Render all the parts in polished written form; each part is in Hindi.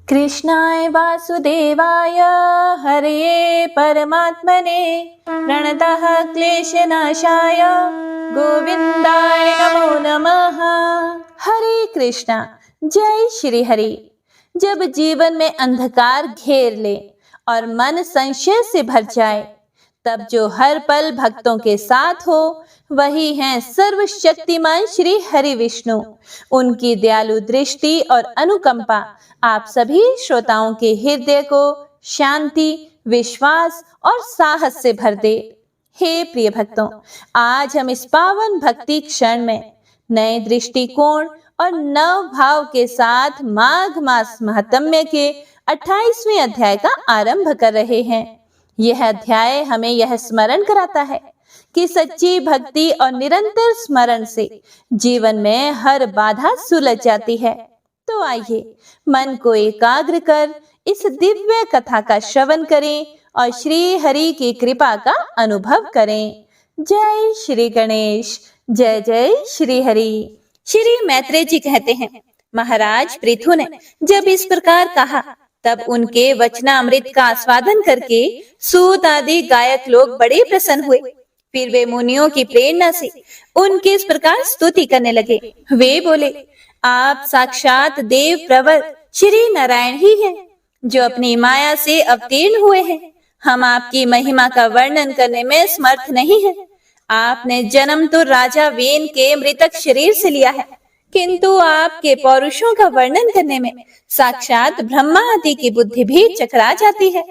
कृष्णाय वासुदेवाय हरये परमात्मने प्रणतः क्लेशनाशाय गोविंदाय नमो नमः। हरे कृष्णा। जय श्री हरि। जब जीवन में अंधकार घेर ले और मन संशय से भर जाए, तब जो हर पल भक्तों के साथ हो वही हैं सर्वशक्तिमान श्री हरि विष्णु। उनकी दयालु दृष्टि और अनुकंपा आप सभी श्रोताओं के हृदय को शांति, विश्वास और साहस से भर दे। हे प्रिय भक्तों, आज हम इस पावन भक्ति क्षण में नए दृष्टिकोण और नव भाव के साथ माघ मास महात्म्य के 28वें अध्याय का आरंभ कर रहे हैं। यह अध्याय हमें यह स्मरण कराता है कि सच्ची भक्ति और निरंतर स्मरण से जीवन में हर बाधा सुलझ जाती है। तो आइए मन को एकाग्र कर इस दिव्य कथा का श्रवण करें और श्री हरि की कृपा का अनुभव करें। जय श्री गणेश। जय जय श्री हरि। श्री मैत्रेय जी कहते हैं, महाराज पृथु ने जब इस प्रकार कहा, तब उनके वचनामृत का आस्वादन करके सूत आदि गायक लोग बड़े प्रसन्न हुए। फिर वे मुनियों की प्रेरणा से उनकी इस प्रकार स्तुति करने लगे। वे बोले, आप साक्षात देव प्रवर श्री नारायण ही हैं, जो अपनी माया से अवतीर्ण हुए हैं। हम आपकी महिमा का वर्णन करने में समर्थ नहीं है। आपने जन्म तो राजा वेन के मृतक शरीर से लिया है, किंतु आपके पौरुषों का वर्णन करने में साक्षात ब्रह्मा आदि की बुद्धि भी चकरा जाती है।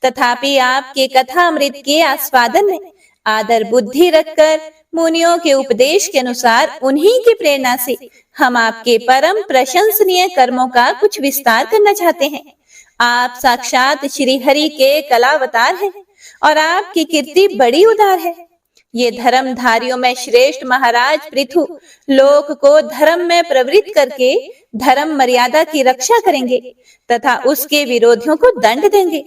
तथापि आपके कथा अमृत के आस्वादन में आदर बुद्धि रखकर मुनियों के उपदेश के अनुसार उन्हीं की प्रेरणा से हम आपके परम प्रशंसनीय कर्मों का कुछ विस्तार करना चाहते हैं। आप साक्षात श्री हरि के कलावतार हैं और आपकी कीर्ति बड़ी उदार है। ये धर्मधारियों में श्रेष्ठ महाराज पृथु लोक को धर्म में प्रवृत्त करके धर्म मर्यादा की रक्षा करेंगे तथा उसके विरोधियों को दंड देंगे।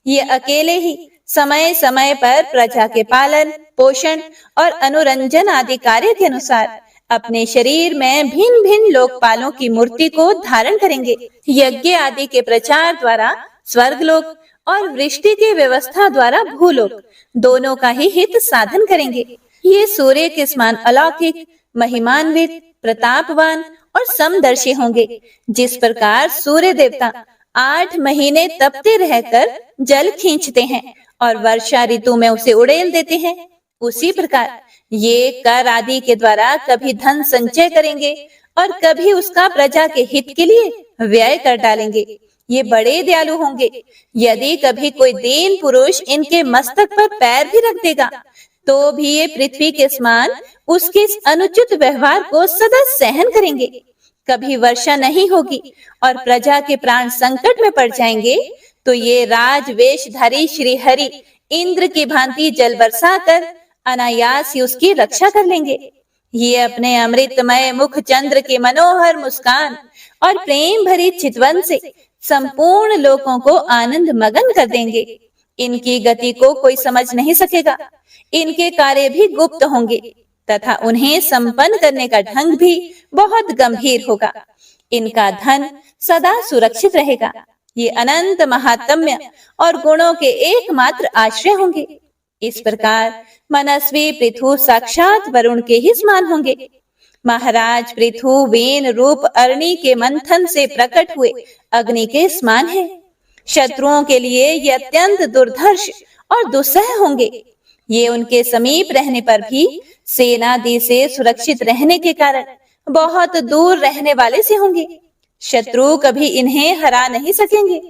ये अकेले ही समय समय पर प्रजा के पालन, पोषण और अनुरंजन आदि कार्य के अनुसार अपने शरीर में भिन्न भिन्न लोकपालों की मूर्ति को धारण करेंगे। यज्ञ आदि के प्रचार द्वारा स्वर्गलोक और वृष्टि की व्यवस्था द्वारा भूलोक दोनों का ही हित साधन करेंगे। ये सूर्य के समान अलौकिक, महिमान्वित, प्रतापवान और समदर्शी होंगे। जिस प्रकार सूर्य देवता 8 महीने तपते रहकर जल खींचते हैं और वर्षा ऋतु में उसे उड़ेल देते हैं, उसी प्रकार ये कर आदि के द्वारा कभी धन संचय करेंगे और कभी उसका प्रजा के हित के लिए व्यय कर डालेंगे। ये बड़े दयालु होंगे। यदि कभी कोई दीन पुरुष इनके मस्तक पर पैर भी रख देगा, तो भी ये पृथ्वी के समान उसके अनुचित व्यवहार को सदा सहन करेंगे। कभी वर्षा नहीं होगी और प्रजा के प्राण संकट में पड़ जाएंगे, तो ये राजवेशधारी श्री हरि इंद्र की भांति जल बरसाकर अनायास ही उसकी रक्षा कर लेंगे। ये अपने अमृतमय मुख चंद्र के मनोहर मुस्कान और प्रेम भरी चितवन से संपूर्ण लोगों को आनंद मगन कर देंगे। इनकी गति को कोई समझ नहीं सकेगा। इनके कार्य भी गुप्त होंगे तथा उन्हें संपन्न करने का ढंग भी बहुत गंभीर होगा। इनका धन सदा सुरक्षित रहेगा। ये अनंत महात्म्य और गुणों के एकमात्र आश्रय होंगे। इस प्रकार मनस्वी पृथु साक्षात वरुण के ही समान होंगे। महाराज पृथु वेन रूप अरणि के मंथन से प्रकट हुए अग्नि के समान है। शत्रुओं के लिए ये अत्यंत दुर्धर्ष और दुस्सह होंगे। ये उनके समीप रहने पर भी सेनादि से सुरक्षित रहने के कारण बहुत दूर रहने वाले से होंगे। शत्रु कभी इन्हें हरा नहीं सकेंगे।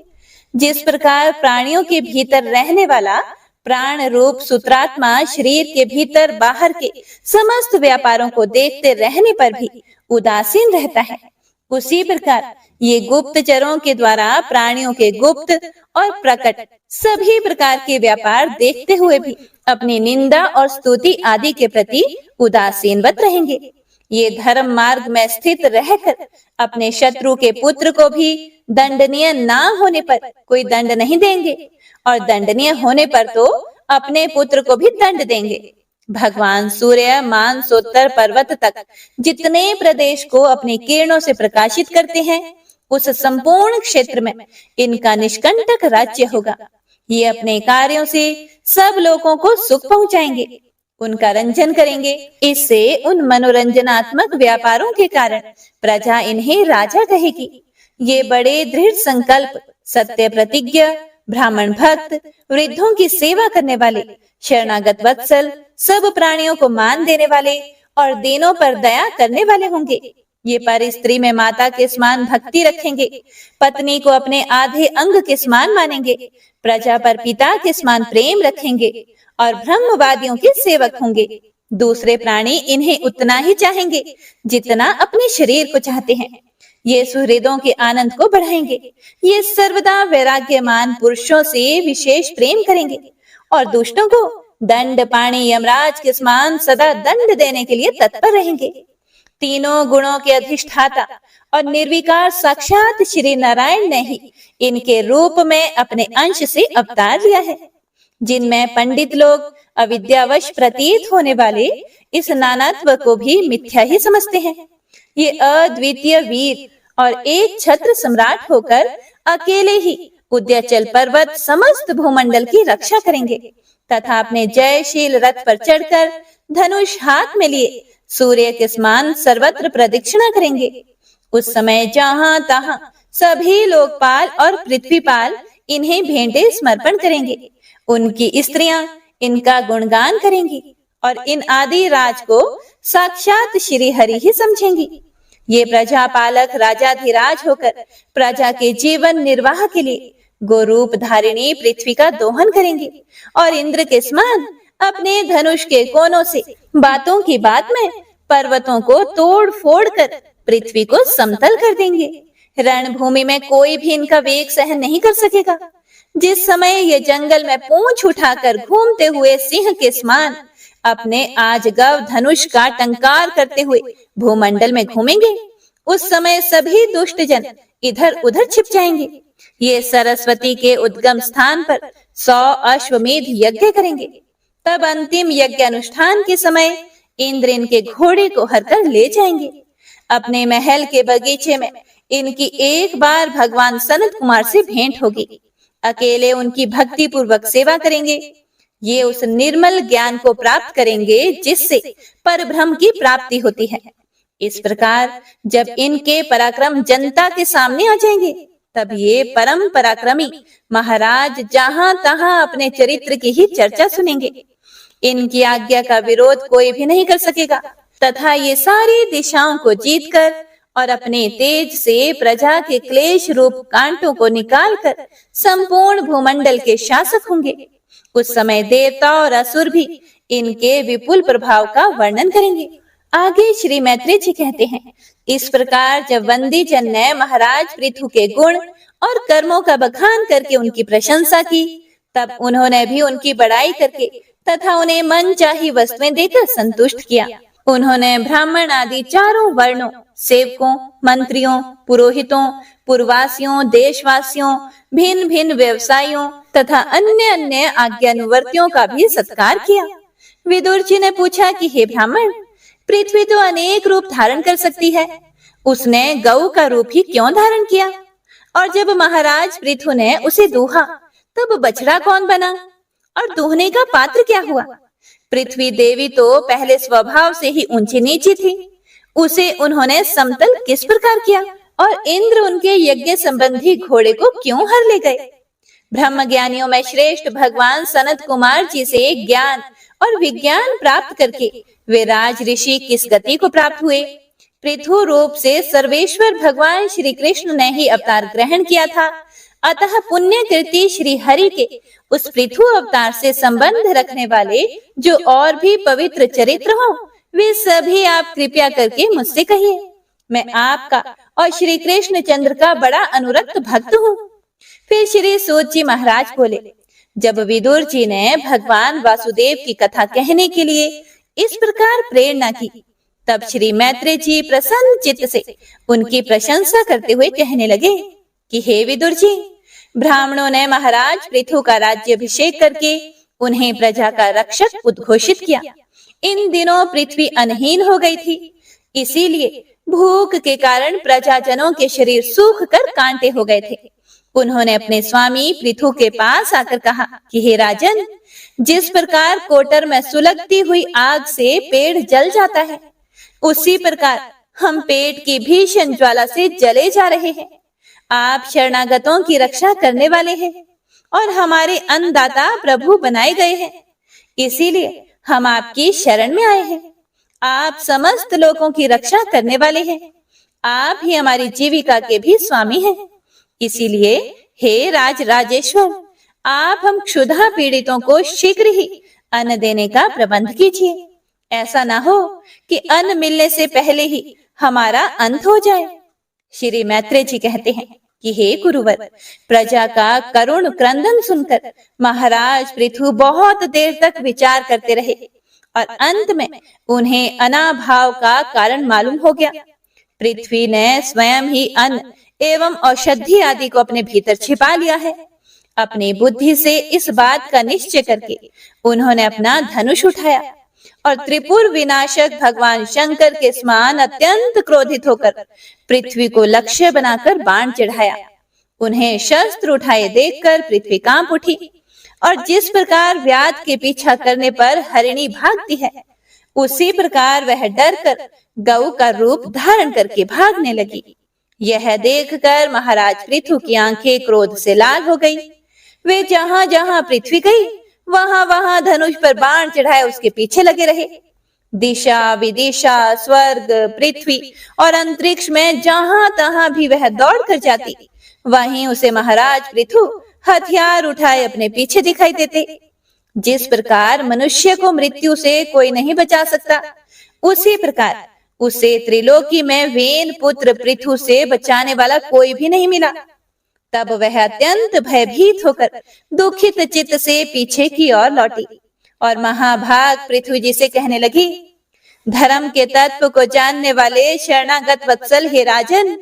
जिस प्रकार प्राणियों के भीतर रहने वाला प्राण रूप सूत्रात्मा शरीर के भीतर बाहर के समस्त व्यापारों को देखते रहने पर भी उदासीन रहता है, उसी प्रकार ये गुप्तचरों के द्वारा प्राणियों के गुप्त और प्रकट सभी प्रकार के व्यापार देखते हुए भी अपनी निंदा और स्तुति आदि के प्रति उदासीनवत रहेंगे। ये धर्म मार्ग में स्थित रहकर अपने शत्रु के पुत्र को भी दंडनीय ना होने पर कोई दंड नहीं देंगे और दंडनीय होने पर तो अपने पुत्र को भी दंड देंगे। भगवान सूर्य मानसोत्तर पर्वत तक जितने प्रदेश को अपनी किरणों से प्रकाशित करते हैं, उस संपूर्ण क्षेत्र में इनका निष्कंटक राज्य होगा। ये अपने कार्यों से सब लोगों को सुख पहुंचाएंगे, उनका रंजन करेंगे। इससे उन मनोरंजनात्मक व्यापारों के कारण प्रजा इन्हें राजा कहेगी। ये बड़े दृढ़ संकल्प, सत्य प्रतिज्ञा, ब्राह्मण भक्त, वृद्धों की सेवा करने वाले, शरणागत वत्सल, सब प्राणियों को मान देने वाले और दीनों पर दया करने वाले होंगे। ये पर स्त्री में माता के समान भक्ति रखेंगे, पत्नी को अपने आधे अंग के समान मानेंगे, प्रजा पर पिता के समान प्रेम रखेंगे और ब्रह्मवादियों के सेवक होंगे। दूसरे प्राणी इन्हें उतना ही चाहेंगे जितना अपने शरीर को चाहते हैं। ये सुहृदों के आनंद को बढ़ाएंगे। ये सर्वदा वैराग्यमान पुरुषों से विशेष प्रेम करेंगे और दुष्टों को दंड पाणी यमराज के समान सदा दंड देने के लिए तत्पर रहेंगे। तीनों गुणों के अधिष्ठाता और निर्विकार साक्षात श्री नारायण ने ही इनके रूप में अपने अंश से अवतार लिया है। जिनमें पंडित लोग अविद्यावश प्रतीत होने वाले इस नानात्व को भी मिथ्या ही समझते हैं। ये अद्वितीय वीर और एक छत्र सम्राट होकर अकेले ही उद्याचल पर्वत समस्त भूमंडल की रक्षा करेंगे तथा अपने जयशील रथ पर चढ़कर धनुष हाथ में लिए सूर्य के समान सर्वत्र प्रदक्षिणा करेंगे। उस समय जहां तहां सभी लोकपाल और पृथ्वीपाल इन्हें भेंटे समर्पण करेंगे। उनकी स्त्रियां इनका गुणगान करेंगी और इन आदि राज को साक्षात श्री हरि ही समझेंगी। ये प्रजा पालक राजाधिराज होकर प्रजा के जीवन निर्वाह के लिए गोरूप धारिणी पृथ्वी का दोहन करेंगे और इंद्र के समान अपने धनुष के कोनों से बातों की बात में पर्वतों को तोड़ फोड़ कर पृथ्वी को समतल कर देंगे। रणभूमि में कोई भी इनका वेग सहन नहीं कर सकेगा। जिस समय ये जंगल में पूंछ उठाकर घूमते हुए सिंह के समान अपने आजगव धनुष का टंकार करते हुए भूमंडल में घूमेंगे, उस समय सभी दुष्ट जन इधर उधर छिप जाएंगे। ये सरस्वती के उद्गम स्थान पर 100 अश्वमेध यज्ञ करेंगे। तब अंतिम यज्ञ अनुष्ठान के समय इंद्र इनके घोड़े को हरकर ले जाएंगे। अपने महल के बगीचे में इनकी एक बार भगवान सनत कुमार से भेंट होगी। अकेले उनकी भक्ति पूर्वक सेवा करेंगे। ये उस निर्मल ज्ञान को प्राप्त करेंगे जिससे परब्रह्म की प्राप्ति होती है। इस प्रकार जब इनके पराक्रम जनता के सामने आ जाएंगे, तब ये परम पराक्रमी महाराज जहां तहां अपने चरित्र की ही चर्चा सुनेंगे। इनकी आज्ञा का विरोध कोई भी नहीं कर सकेगा तथा ये सारी दिशाओं को जीतकर और अपने तेज से प्रजा के क्लेश रूप कांटों को निकालकर संपूर्ण भूमंडल के शासक होंगे। उस समय देवता और असुर भी इनके विपुल प्रभाव का वर्णन करेंगे। आगे श्री मैत्री जी कहते हैं, इस प्रकार जब वंदी जन ने महाराज पृथु के गुण और कर्मों का बखान करके उनकी प्रशंसा की, तब उन्होंने भी उनकी बड़ाई करके तथा उन्हें मन चाही वस्तुएं देकर संतुष्ट किया। उन्होंने ब्राह्मण आदि चारों वर्णों, सेवकों, मंत्रियों, पुरोहितों, पुरवासियों, देशवासियों, भिन्न भिन्न व्यवसायियों तथा अन्य अन्य आज्ञानुवर्तियों का भी सत्कार किया। विदुर जी ने पूछा कि हे ब्राह्मण, पृथ्वी तो अनेक रूप धारण कर सकती है, उसने गौ का रूप ही क्यों धारण किया? और जब महाराज पृथु ने उसे दूहा, तब बछड़ा कौन बना और दूहने का पात्र क्या हुआ? पृथ्वी देवी तो पहले स्वभाव से ही ऊंची नीची थी, उसे उन्होंने समतल किस प्रकार किया? और इंद्र उनके यज्ञ संबंधी घोड़े को क्यों हर ले गए? ब्रह्म ज्ञानियों में श्रेष्ठ भगवान सनत कुमार जी से ज्ञान और विज्ञान प्राप्त करके वे राज ऋषि किस गति को प्राप्त हुए? पृथु रूप से सर्वेश्वर भगवान श्री कृष्ण ने ही अवतार ग्रहण किया था। अतः पुण्य कृति श्री हरि के उस पृथु अवतार से संबंध रखने वाले जो और भी पवित्र चरित्र हो, वे सभी आप कृपया करके मुझसे कहिए। मैं आपका और श्री कृष्ण चंद्र का बड़ा अनुरक्त भक्त हूँ। फिर श्री सूत जी महाराज बोले, जब विदुर जी ने भगवान वासुदेव की कथा कहने के लिए इस प्रकार प्रेरणा की, तब श्री मैत्री जी प्रसन्न चित्त से उनकी प्रशंसा करते हुए कहने लगे कि हे विदुर जी, ब्राह्मणों ने महाराज पृथु का राज्याभिषेक करके उन्हें प्रजा का रक्षक उद्घोषित किया। इन दिनों पृथ्वी अनहीन हो गई थी, इसीलिए भूख के कारण प्रजाजनों के शरीर सूख कर कांटे हो गए थे। उन्होंने अपने स्वामी पृथु के पास आकर कहा कि हे राजन, जिस प्रकार कोटर में सुलगती हुई आग से पेड़ जल जाता है, उसी प्रकार हम पेट की भीषण ज्वाला से जले जा रहे हैं। आप शरणागतों की रक्षा करने वाले हैं और हमारे अन्नदाता प्रभु बनाए गए हैं, इसीलिए हम आपकी शरण में आए हैं। आप समस्त लोगों की रक्षा करने वाले हैं। आप ही हमारी जीविका के भी स्वामी हैं। इसीलिए हे राज राजेश्वर, आप हम क्षुधा पीड़ितों को शीघ्र ही अन्न देने का प्रबंध कीजिए। ऐसा ना हो कि अन्न मिलने से पहले ही हमारा अंत हो जाए। श्री मैत्रेय जी कहते हैं कि हे गुरुवर, प्रजा का करुण क्रंदन सुनकर महाराज पृथु बहुत देर तक विचार करते रहे और अंत में उन्हें अनाभाव का कारण मालूम हो गया। पृथ्वी ने स्वयं ही अन्न एवं औषधि आदि को अपने भीतर छिपा लिया है। अपनी बुद्धि से इस बात का निश्चय करके उन्होंने अपना धनुष उठाया और त्रिपुर विनाशक भगवान शंकर के समान अत्यंत क्रोधित होकर पृथ्वी को लक्ष्य बनाकर बाण चढ़ाया। उन्हें शस्त्र उठाए देखकर पृथ्वी कांप उठी और जिस प्रकार व्याध के पीछा करने पर हरिणी भागती है, उसी प्रकार वह डर कर गऊ का रूप धारण करके भागने लगी। यह देखकर महाराज पृथु की आंखें क्रोध से लाल हो गई। वे जहां जहां पृथ्वी गई वहां वहां धनुष पर बाण चढ़ाए उसके पीछे लगे रहे। दिशा विदिशा, स्वर्ग, पृथ्वी और अंतरिक्ष में जहां तहां भी वह दौड़ कर जाती, वहीं उसे महाराज पृथु हथियार उठाए अपने पीछे दिखाई देते। जिस प्रकार मनुष्य को मृत्यु से कोई नहीं बचा सकता, उसी प्रकार उसे त्रिलोकी में वेन पुत्र पृथु से बचाने वाला कोई भी नहीं मिला। तब वह अत्यंत भयभीत होकर दुखित चित्त से पीछे की ओर लौटी और महाभाग पृथ्वी जी से कहने लगी, धर्म के तत्व को जानने वाले शरणागत वत्सल हे राजन,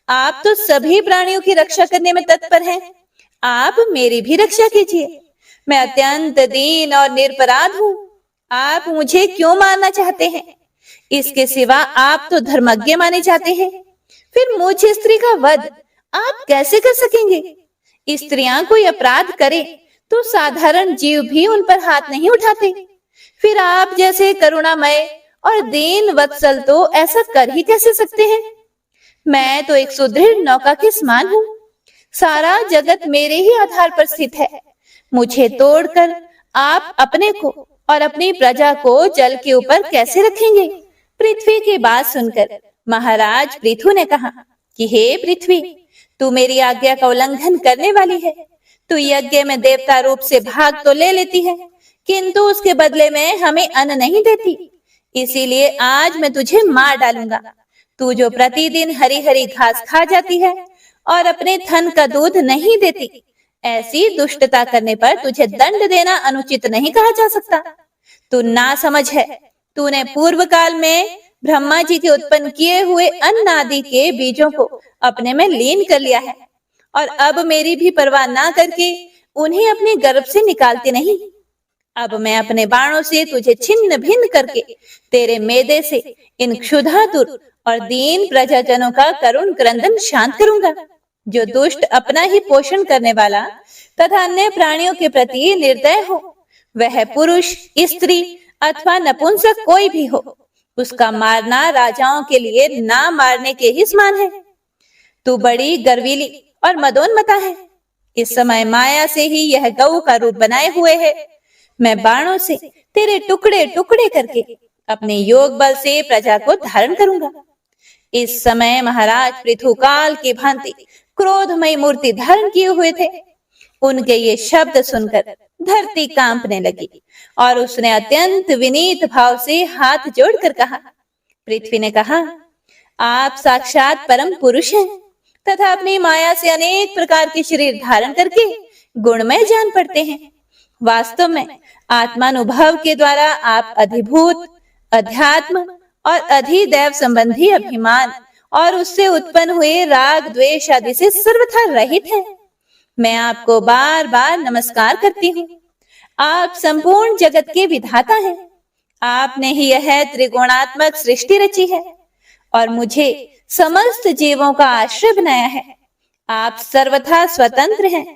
आप तो सभी प्राणियों की रक्षा करने में तत्पर हैं। आप मेरी भी रक्षा कीजिए। मैं अत्यंत दीन और निरपराध हूँ। आप मुझे क्यों मारना चाहते हैं? इसके सिवा आप तो धर्मज्ञ माने जाते हैं। फिर मुझ स्त्री का वध आप कैसे कर सकेंगे? स्त्रियां कोई अपराध करें तो साधारण जीव भी उन पर हाथ नहीं उठाते। फिर आप जैसे करुणामय और दीन वत्सल तो ऐसा कर ही कैसे सकते हैं? मैं तो एक सुदृढ़ नौका के समान हूँ। सारा जगत मेरे ही आधार पर स्थित है। मुझे तोड़कर आप अपने को और अपनी प्रजा को जल के ऊपर कैसे रखेंगे? पृथ्वी की बात सुनकर महाराज पृथु ने कहा कि हे पृथ्वी, तू मेरी आज्ञा का उल्लंघन करने वाली है। तू यज्ञ में देवता रूप से भाग तो ले लेती है, किंतु उसके बदले में हमें अन्न नहीं देती। इसीलिए आज मैं तुझे मार डालूंगा। तू जो प्रतिदिन हरी हरी घास खा जाती है और अपने थन का दूध नहीं देती, ऐसी दुष्टता करने पर तुझे दंड देना अनुचित नहीं कहा जा सकता। तू ना समझ है। तूने पूर्व काल में ब्रह्मा जी के उत्पन्न किए हुए अन्न आदि के बीजों को अपने में लीन कर लिया है और अब मेरी भी परवाह ना करके उन्हें अपने गर्भ से निकालते नहीं। अब मैं अपने बाणों से तुझे छिन्न भिन्न करके तेरे मेदे से इन क्षुधातुर और दीन प्रजाजनों का करुण क्रंदन शांत करूंगा। जो दुष्ट अपना ही पोषण करने वाला तथा अन्य प्राणियों के प्रति निर्दय हो, वह पुरुष, स्त्री अथवा नपुंसक कोई भी हो, उसका मारना राजाओं के लिए ना मारने के ही समान है। तू बड़ी गर्वीली और मदोन्मता है। इस समय माया से ही यह गऊ का रूप बनाए हुए है। मैं बाणों से तेरे टुकड़े टुकड़े करके अपने योग बल से प्रजा को धारण करूंगा। इस समय महाराज पृथु काल की भांति क्रोधमयी मूर्ति धारण किए हुए थे। उनके ये शब्द सुनकर धरती कांपने लगी और उसने अत्यंत विनीत भाव से हाथ जोड़कर कहा। पृथ्वी ने कहा, आप साक्षात परम पुरुष हैं तथा अपनी माया से अनेक प्रकार के शरीर धारण करके गुणमय जान पड़ते हैं। वास्तव में आत्मानुभव के द्वारा आप अधिभूत, अध्यात्म और अधिदैव संबंधी अभिमान और उससे उत्पन्न हुए राग द्वेष आदि से सर्वथा रहित हैं। मैं आपको बार बार नमस्कार करती हूँ। आप संपूर्ण जगत के विधाता हैं। आपने ही यह त्रिगुणात्मक सृष्टि रची है और मुझे समस्त जीवों का आश्रय बनाया है। आप सर्वथा स्वतंत्र हैं।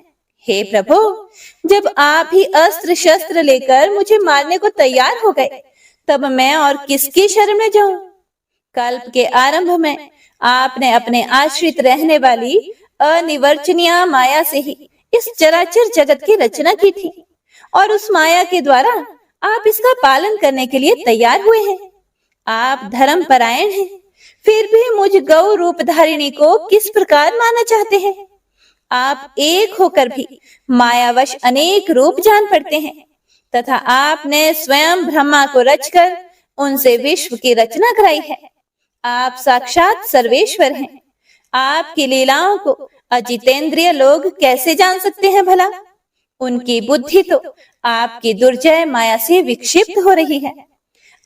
हे प्रभु, जब आप ही अस्त्र शस्त्र लेकर मुझे मारने को तैयार हो गए, तब मैं और किसकी शरण में जाऊं? कल्प के आरंभ में आपने अपने आश्रित रहने वाली अनिवर्चनीय माया से ही इस चराचर जगत की रचना की थी और उस माया के द्वारा आप इसका पालन करने के लिए तैयार हुए हैं। आप धर्म परायण हैं, फिर भी मुझ गौ रूप धारिणी को किस प्रकार मानना चाहते हैं? आप एक होकर भी मायावश अनेक रूप जान पड़ते हैं तथा आपने स्वयं ब्रह्मा को रचकर उनसे विश्व की रचना कराई है। आप साक्षात सर्वेश्वर हैं। आपकी लीलाओं को अजितेंद्रिय लोग कैसे जान सकते हैं भला? उनकी बुद्धि तो आपकी दुर्जय माया से विक्षिप्त हो रही है।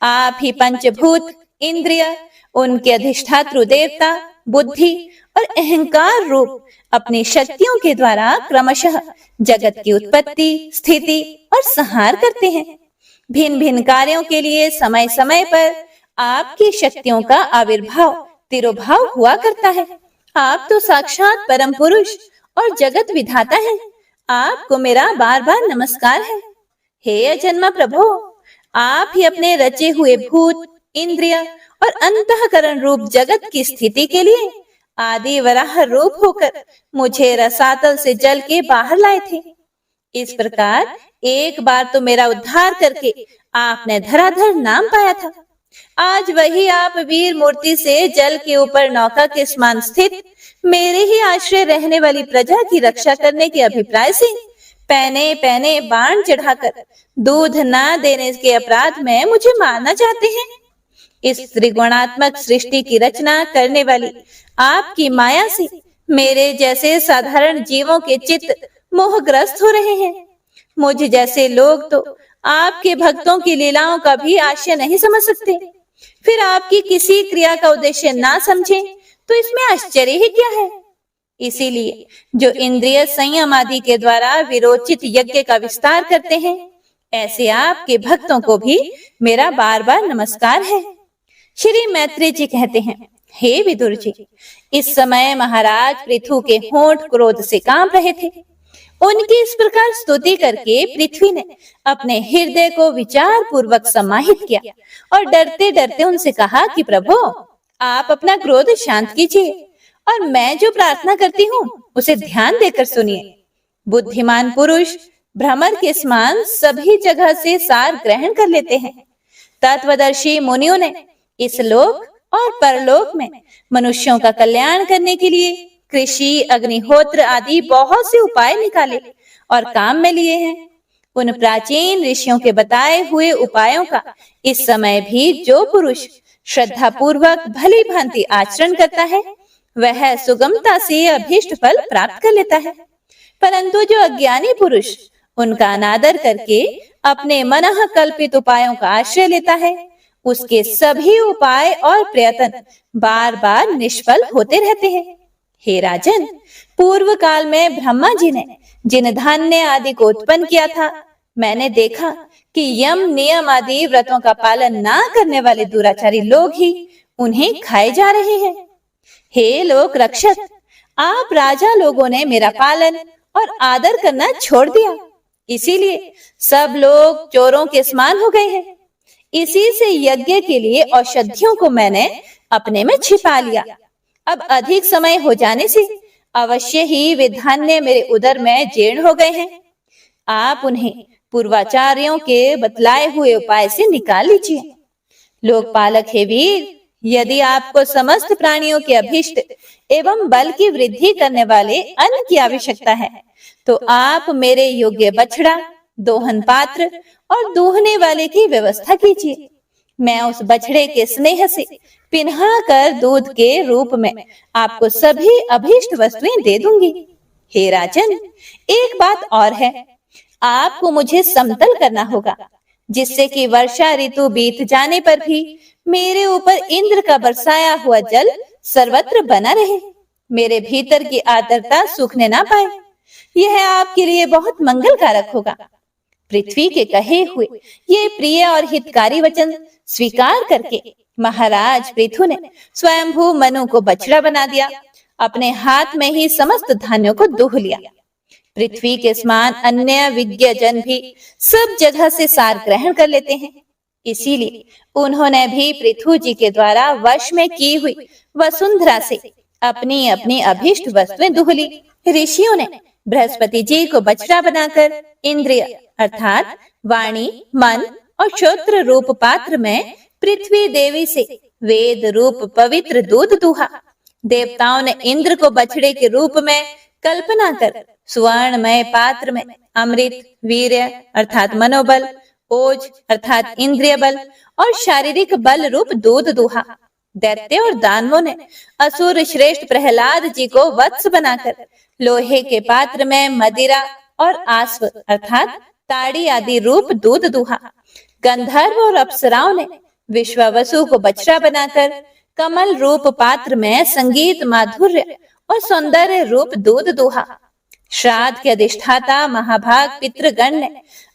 आप ही पंचभूत, इंद्रिय, उनके अधिष्ठातृ देवता, बुद्धि और अहंकार रूप अपनी शक्तियों के द्वारा क्रमशः जगत की उत्पत्ति, स्थिति और संहार करते हैं। भिन्न भिन्न कार्यों के लिए समय समय पर आपकी शक्तियों का आविर्भाव, तिरोभाव हुआ करता है। आप तो साक्षात परम पुरुष और जगत विधाता हैं। आपको मेरा बार बार नमस्कार है। हे अजन्मा प्रभु, आप ही अपने रचे हुए भूत, इंद्रिय और अंतःकरण रूप जगत की स्थिति के लिए आदि वराह रूप होकर मुझे रसातल से जल के बाहर लाए थे। इस प्रकार एक बार तो मेरा उद्धार करके आपने धराधर नाम पाया था। आज वही आप वीर मूर्ति से जल के ऊपर नौका के समान स्थित मेरे ही आश्रय रहने वाली प्रजा की रक्षा करने के अभिप्राय से पहने पहने बाण चढ़ाकर दूध ना देने के अपराध में मुझे मारना चाहते हैं। इस त्रिगुणात्मक सृष्टि की रचना करने वाली आपकी माया से मेरे जैसे साधारण जीवों के चित्त मोहग्रस्त हो रहे हैं। मुझ जैसे लोग तो आपके भक्तों की लीलाओं का भी आशय नहीं समझ सकते। फिर आपकी किसी क्रिया का उद्देश्य ना समझें तो इसमें आश्चर्य ही क्या है? इसीलिए जो इंद्रिय संयम आदि के द्वारा विरोचित यज्ञ का विस्तार करते हैं, ऐसे आपके भक्तों को भी मेरा बार बार नमस्कार है। श्री मैत्री जी कहते हैं, हे विदुर जी, इस समय महाराज पृथु के होंठ क्रोध से कांप रहे थे। उनकी इस प्रकार स्तुति करके पृथ्वी ने अपने हृदय को विचार पूर्वक समाहित किया और डरते डरते उनसे कहा कि प्रभु, आप अपना क्रोध शांत कीजिए और मैं जो प्रार्थना करती हूँ उसे ध्यान देकर सुनिए। बुद्धिमान पुरुष भ्रमर के समान सभी जगह से सार ग्रहण कर लेते हैं। तत्वदर्शी मुनियों ने इस लोक और परलोक में मनुष्यों का कल्याण करने के लिए कृषि, अग्निहोत्र आदि बहुत से उपाय निकाले और काम में लिए हैं। उन प्राचीन ऋषियों के बताए हुए उपायों का इस समय भी जो पुरुष श्रद्धा पूर्वक भली भांति आचरण करता है, वह सुगमता से अभीष्ट फल प्राप्त कर लेता है। परंतु जो अज्ञानी पुरुष उनका अनादर करके अपने मनः कल्पित उपायों का आश्रय लेता है, उसके सभी उपाय और प्रयत्न बार बार निष्फल होते रहते हैं। हे राजन, पूर्व काल में ब्रह्मा जी ने जिन धान्य आदि को उत्पन्न किया था, मैंने देखा कि यम नियम आदि व्रतों का पालन ना करने वाले दुराचारी लोग ही उन्हें खाए जा रहे हैं। हे लोक रक्षक, आप राजा लोगों ने मेरा पालन और आदर करना छोड़ दिया, इसीलिए सब लोग चोरों के समान हो गए हैं। इसी से यज्ञ के लिए औषधियों को मैंने अपने में छिपा लिया। अब अधिक समय हो जाने से अवश्य ही वे धान्य मेरे उदर में जीर्ण हो गए हैं। आप उन्हें पूर्वाचार्यों के बतलाए हुए उपाय से निकाल लीजिए। लोकपालक हे वीर, यदि आपको समस्त प्राणियों के अभिष्ट एवं बल की वृद्धि करने वाले अन्न की आवश्यकता है, तो आप मेरे योग्य बछड़ा, दोहन पात्र और दूहने वाले की व्यवस्था कीजिए। मैं उस बछड़े के स्नेह से पिन्हा कर दूध के रूप में आपको सभी अभीष्ट वस्तुएं दे दूंगी। हे राजन, एक बात और है, आपको मुझे समतल करना होगा, जिससे कि वर्षा ऋतु बीत जाने पर भी मेरे ऊपर इंद्र का बरसाया हुआ जल सर्वत्र बना रहे, मेरे भीतर की आर्द्रता सूखने ना पाए। यह आपके लिए बहुत मंगलकारक होगा। पृथ्वी के कहे हुए ये प्रिय और हितकारी वचन स्वीकार करके महाराज पृथु ने स्वयंभू मनु को बछड़ा बना दिया। अपने हाथ में ही समस्त धान्यों को दूह लिया। पृथ्वी के समान अन्य विज्ञ जन भी सब जगह से सार ग्रहण कर लेते हैं, इसीलिए उन्होंने भी पृथु जी के द्वारा वश में की हुई वसुंधरा से अपनी अपनी अभीष्ट वस्तुएं दूह ली। ऋषियों ने बृहस्पति जी को बछड़ा बनाकर इंद्रिय अर्थात वाणी, मन और श्रोत्र रूप पात्र में पृथ्वी देवी से वेद रूप पवित्र दूध दूहा। देवताओं ने इंद्र को बछड़े के रूप में कल्पना कर सुवर्णमय पात्र में अमृत, वीर्य अर्थात मनोबल, ओज अर्थात इंद्रिय बल और शारीरिक बल रूप दूध दूहा। दैत्य और दानवों ने असुर श्रेष्ठ प्रहलाद जी को वत्स बनाकर लोहे के पात्र में मदिरा और आस्व अर्थात ताड़ी आदि रूप दूध दूहा। गंधर्व और अप्सराओं ने विश्वावसु को बछड़ा बनाकर कमल रूप पात्र में संगीत, माधुर्य और सौंदर्य रूप दूध दूहा। श्राद्ध के अधिष्ठाता महाभाग पितृगण ने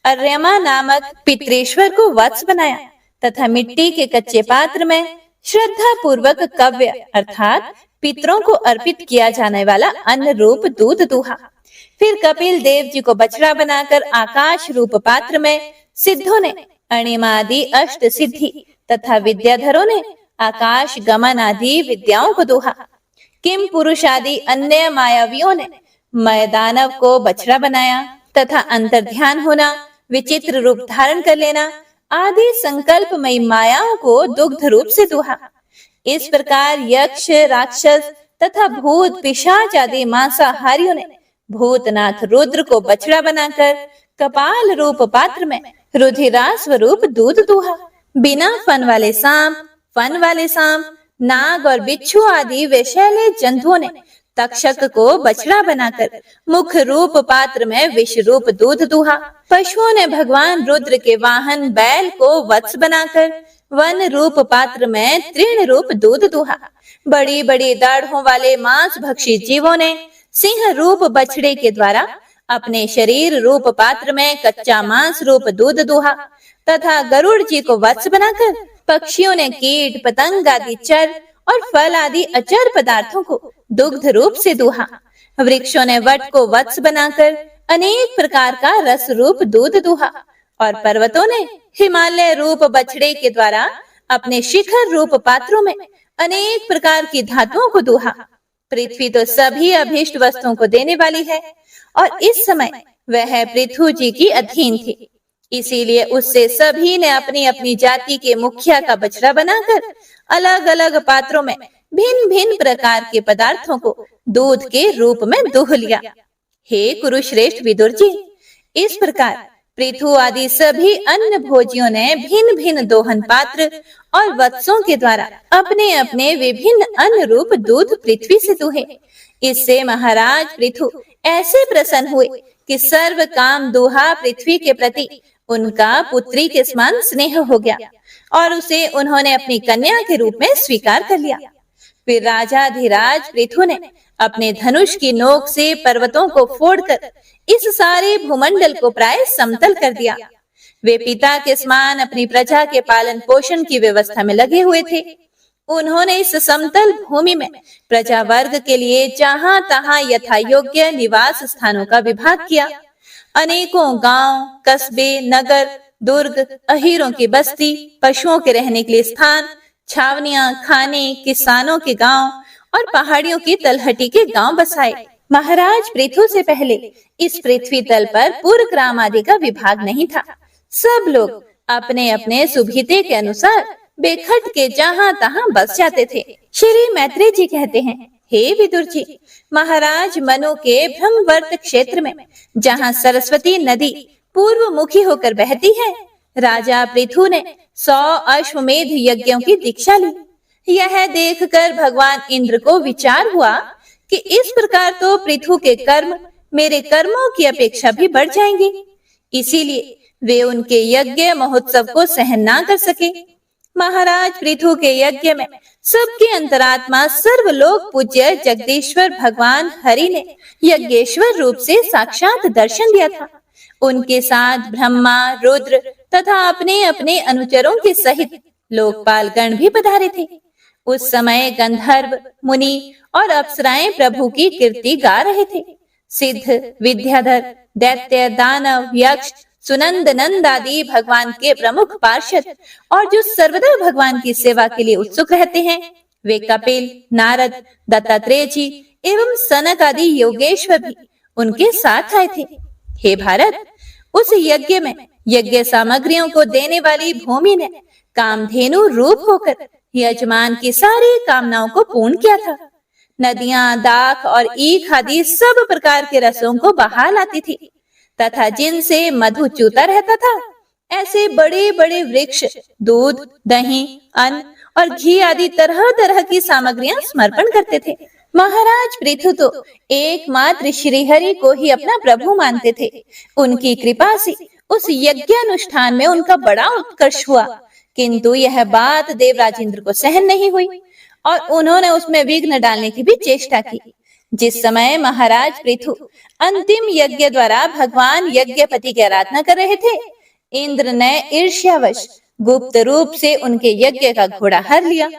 अर्यमा नामक पितृश्वर को वत्स बनाया तथा मिट्टी के कच्चे पात्र में श्रद्धा पूर्वक कव्य अर्थात पितरों को अर्पित किया जाने वाला अन्न रूप दूध दूहा। फिर कपिल देव जी को बछड़ा बनाकर आकाश रूप पात्र में सिद्धों ने अणिमादि अष्ट सिद्धि तथा विद्याधरों ने आकाश गमन आदि विद्याओं को दूहा। किम पुरुष आदि अन्य मायावियों ने मैदानव को बछड़ा बनाया तथा अंतर ध्यान होना, विचित्र रूप धारण कर लेना आदि संकल्पमयी मायाओं को दुग्ध रूप से दूहा। इस प्रकार यक्ष, राक्षस तथा भूत पिशाच आदि मांसाहारियों ने भूतनाथ रुद्र को बछड़ा बनाकर कपाल रूप पात्र में रुधिरा स्वरूप दूध दूहा। बिना फन वाले सांप, फन वाले सांप, नाग और बिच्छू आदि विषैले जंतुओं ने तक्षक को बछड़ा बनाकर मुख रूप पात्र में विष रूप दूध दूहा। पशुओं ने भगवान रुद्र के वाहन बैल को वत्स बनाकर वन रूप पात्र में तृण रूप दूध दूहा। बड़ी बड़ी दाढ़ों वाले मांस भक्षी जीवों ने सिंह रूप बछड़े के द्वारा अपने शरीर रूप पात्र में कच्चा मांस रूप दूध दूहा तथा गरुड़ जी को वत्स बनाकर पक्षियों ने कीट, पतंग आदि चर और फल आदि अचर पदार्थों को दुग्ध रूप से दूहा। वृक्षों ने वट को वत्स बनाकर अनेक प्रकार का रस रूप दूध दूहा और पर्वतों ने हिमालय रूप बछड़े के द्वारा अपने शिखर रूप पात्रों में अनेक प्रकार की धातुओं को दूहा। पृथ्वी तो सभी अभीष्ट वस्तुओं को देने वाली है और इस समय वह पृथु जी की अधीन थी, इसीलिए उससे सभी ने अपनी अपनी जाति के मुखिया का बछड़ा बनाकर अलग अलग पात्रों में भिन्न भिन्न प्रकार के पदार्थों को दूध के रूप में दूह लिया। हे कुरुश्रेष्ठ विदुर जी, इस प्रकार पृथु आदि सभी अन्न भोजियों ने भिन्न भिन्न दोहन पात्र और वत्सों के द्वारा अपने अपने विभिन्न अन्न रूप दूध पृथ्वी से दूहे। इससे महाराज पृथु ऐसे प्रसन्न हुए कि सर्व काम दूहा पृथ्वी के प्रति उनका पुत्री के समान स्नेह हो गया और उसे उन्होंने अपनी कन्या के रूप में स्वीकार कर लिया। फिर राजाधिराज पृथु ने अपने धनुष की नोक से पर्वतों को फोड़कर इस सारे भूमंडल को प्राय समतल कर दिया। वे पिता के समान अपनी प्रजा के पालन पोषण की व्यवस्था में लगे हुए थे। उन्होंने इस समतल भूमि में प्रजा वर्ग के लिए जहां तहां यथा योग्य निवास स्थानों का विभाग किया। अनेकों गांव, कस्बे, नगर, दुर्ग, अहीरों की बस्ती, पशुओं के रहने के लिए स्थान, छावनियां, खाने, किसानों के गांव और पहाड़ियों की तलहटी के गांव बसाए। महाराज पृथु से पहले इस पृथ्वी तल पर पुरग्राम आदि का विभाग नहीं था। सब लोग अपने अपने सुविधे के अनुसार बेखट के जहां तहां बस जाते थे। श्री मैत्रेय जी कहते हैं, हे विदुर जी, महाराज मनु के ब्रह्मवर्त क्षेत्र में जहां सरस्वती नदी पूर्व मुखी होकर बहती है, राजा पृथु ने 100 अश्वमेध यज्ञों की दीक्षा ली। यह देखकर भगवान इंद्र को विचार हुआ कि इस प्रकार तो पृथु के कर्म मेरे कर्मों की अपेक्षा भी बढ़ जाएंगे, इसीलिए वे उनके यज्ञ महोत्सव को सहन ना कर सके। महाराज पृथु के यज्ञ में सबके अंतरात्मा सर्वलोक पूज्य जगदीश्वर भगवान हरि ने यज्ञेश्वर रूप से साक्षात दर्शन दिया था। उनके साथ ब्रह्मा, रुद्र तथा अपने अपने अनुचरों के सहित लोकपाल गण भी पधारे थे। उस समय गंधर्व, मुनि और अप्सराएं प्रभु की कीर्ति गा रहे थे। सिद्ध, विद्याधर, दैत्य, दानव, यक्ष, सुनंद नंद आदि भगवान के प्रमुख पार्षद और जो सर्वदा भगवान की सेवा के लिए उत्सुक रहते हैं, वे कपिल, नारद, दत्तात्रेय जी एवं सनक आदि योगेश्वर भी उनके साथ आए थे। हे भारत, उस यज्ञ में यज्ञ सामग्रियों को देने वाली भूमि ने कामधेनु रूप होकर यजमान की सारी कामनाओं को पूर्ण किया था। नदियां, दाख और ईख आदि सब प्रकार के रसों को बहा लाती थी तथा जिनसे मधु चूता रहता था, ऐसे बड़े बड़े वृक्ष दूध, दही, अन्न और घी आदि तरह तरह की सामग्रियां समर्पण करते थे। महाराज पृथु तो एकमात्र श्रीहरि को ही अपना प्रभु मानते थे। उनकी कृपा से उस यज्ञानुष्ठान में उनका बड़ा उत्कर्ष हुआ, किंतु यह बात देवराज इंद्र को सहन नहीं हुई और उन्होंने उसमें विघ्न डालने की भी चेष्टा की। जिस समय महाराज पृथु अंतिम यज्ञ द्वारा भगवान यज्ञपति की आराधना कर रहे थे, इंद्र ने ईर्ष्यावश गुप्त रूप से उनके यज्ञ का घोड़ा हर लिया।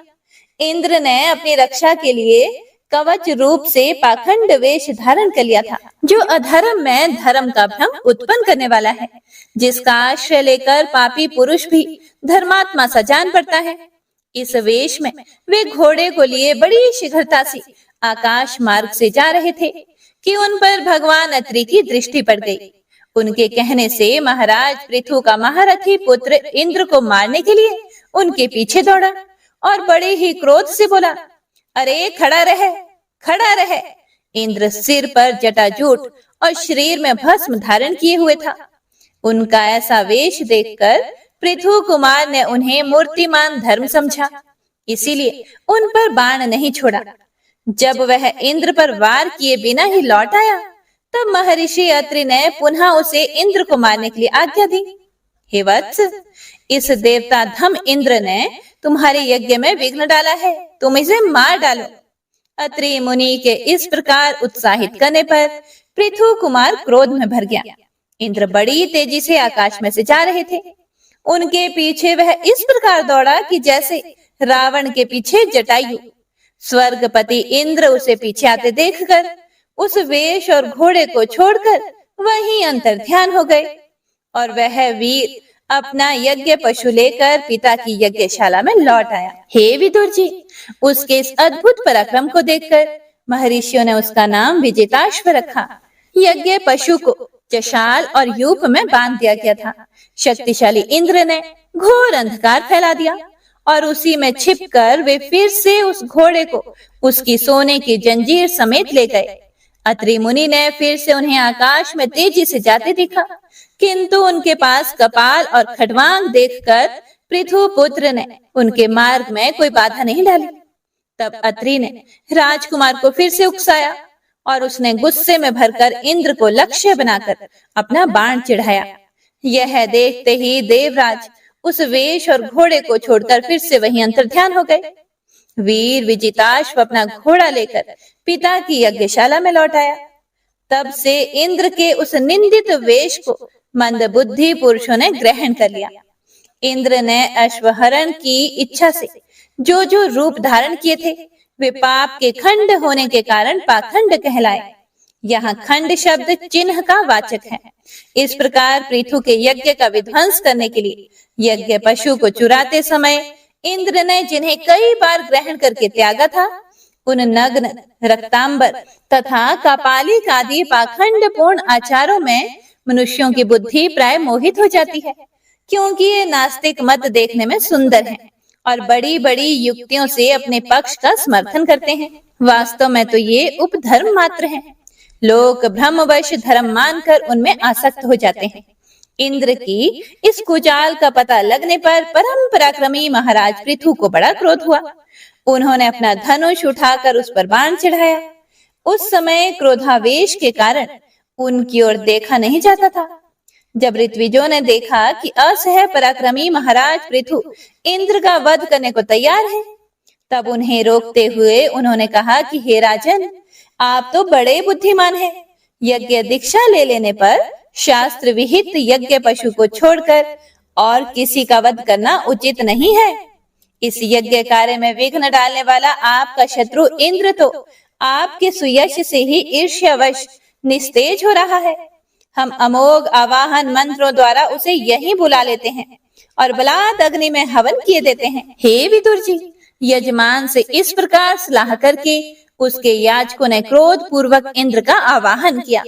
इंद्र ने अपनी रक्षा के लिए कवच रूप से पाखंड वेश धारण कर लिया था, जो अधर्म में धर्म का भ्रम उत्पन्न करने वाला है, जिसका आश्रय लेकर पापी पुरुष भी धर्मात्मा सा जान पड़ता है। इस वेश में वे घोड़े को लिए बड़ी शीघ्रता से आकाश मार्ग से जा रहे थे कि उन पर भगवान अत्रि की दृष्टि पड़ गई। उनके कहने से महाराज पृथु का महारथी पुत्र इंद्र को मारने के लिए उनके पीछे दौड़ा और बड़े ही क्रोध से बोला, अरे खड़ा रहे, खड़ा रहे। इंद्र सिर पर जटाजूट और शरीर में भस्म धारण किए हुए था। उनका ऐसा वेश देखकर पृथु कुमार ने उन्हें मूर्तिमान धर्म समझा, इसीलिए उन पर बाण नहीं छोड़ा। जब वह इंद्र पर वार किए बिना ही लौट आया, तब महर्षि अत्रि ने पुनः उसे इंद्र को मारने के लिए आज्ञा दी। हे वत्स, इस देवता धम इंद्र ने तुम्हारे यज्ञ में विघ्न डाला है, तुम इसे मार डालो। अत्रि मुनि के इस प्रकार उत्साहित करने पर पृथु कुमार क्रोध में भर गया। इंद्र बड़ी तेजी से आकाश में से जा रहे थे। उनके पीछे वह इस प्रकार दौड़ा कि जैसे रावण के पीछे जटायु। स्वर्गपति इंद्र उसे पीछे आते देखकर उस वेश और घोड़े को छोड़कर वहीं अंतर ध्यान हो गए और वह वीर अपना यज्ञ पशु लेकर पिता की यज्ञशाला में लौट आया। हे विदुर जी, उसके इस अद्भुत पराक्रम को देखकर महर्षियों ने उसका नाम विजिताश्व रखा। यज्ञ पशु को जशाल और यूप में बांध दिया गया था। शक्तिशाली इंद्र ने घोर अंधकार फैला दिया और उसी में छिपकर वे फिर से उस घोड़े को उसकी सोने की जंजीर समेत ले गए। अत्रि मुनि ने फिर से उन्हें आकाश में तेजी से जाते देखा, किंतु उनके पास कपाल और खड़वांग देखकर पृथु पुत्र ने उनके मार्ग में कोई बाधा नहीं डाली। तब अत्रि ने राजकुमार को फिर से उकसाया और उसने गुस्से में भरकर इंद्र को लक्ष्य बनाकर अपना बाण चिढ़ाया। यह देखते ही देवराज उस वेश और घोड़े को छोड़कर फिर से वहीं अंतर्ध्यान हो गए। वीर विजिताश्व अपना घोड़ा लेकर पिता की यज्ञशाला में लौट आया। तब से इंद्र के उस निंदित वेश को मंदबुद्धि पुरुषों ने ग्रहण कर लिया। इंद्र ने अश्वहरण की इच्छा से जो जो रूप धारण किए थे, वे पाप के खंड होने के कारण पाखंड कहलाए। यहाँ खंड शब्द चिन्ह का वाचक है। इस प्रकार पृथु के यज्ञ का विध्वंस करने के लिए यज्ञ पशु को चुराते समय इंद्र ने जिन्हें कई बार ग्रहण करके त्यागा था, उन नग्न, रक्तांबर तथा कापालिक आदि पाखंड पूर्ण आचारों में मनुष्यों की बुद्धि प्राय मोहित हो जाती है, क्योंकि ये नास्तिक मत देखने में सुंदर हैं और बड़ी बड़ी युक्तियों से अपने पक्ष का समर्थन करते हैं। वास्तव में तो ये उपधर्म मात्र हैं। लोग भ्रमवश धर्म मानकर उनमें आसक्त हो जाते हैं। इंद्र की इस कुचाल का पता लगने पर परम पराक्रमी महाराज पृथु को बड़ा क्रोध हुआ। उन्होंने अपना धनुष उठाकर उस पर बाण चढ़ाया। उस समय क्रोधावेश के कारण उनकी ओर देखा नहीं जाता था। जब ऋत्विजों ने देखा कि असह्य पराक्रमी महाराज पृथु इंद्र का वध करने को तैयार है, तब उन्हें रोकते हुए उन्होंने कहा कि हे राजन, आप तो बड़े बुद्धिमान हैं। यज्ञ दीक्षा ले लेने पर शास्त्र विहित यज्ञ पशु को छोड़कर और किसी का वध करना उचित नहीं है। इस यज्ञ कार्य में विघ्न डालने वाला आपका शत्रु इंद्र तो आपके सुयश से ही ईर्ष्यावश निस्तेज हो रहा है। हम अमोघ आवाहन मंत्रों द्वारा उसे यहीं बुला लेते हैं और बलात् अग्नि में हवन किए देते हैं। हे विदुर जी, यजमान से इस प्रकार सलाह करके उसके याजकों ने क्रोध पूर्वक इंद्र का आवाहन किया।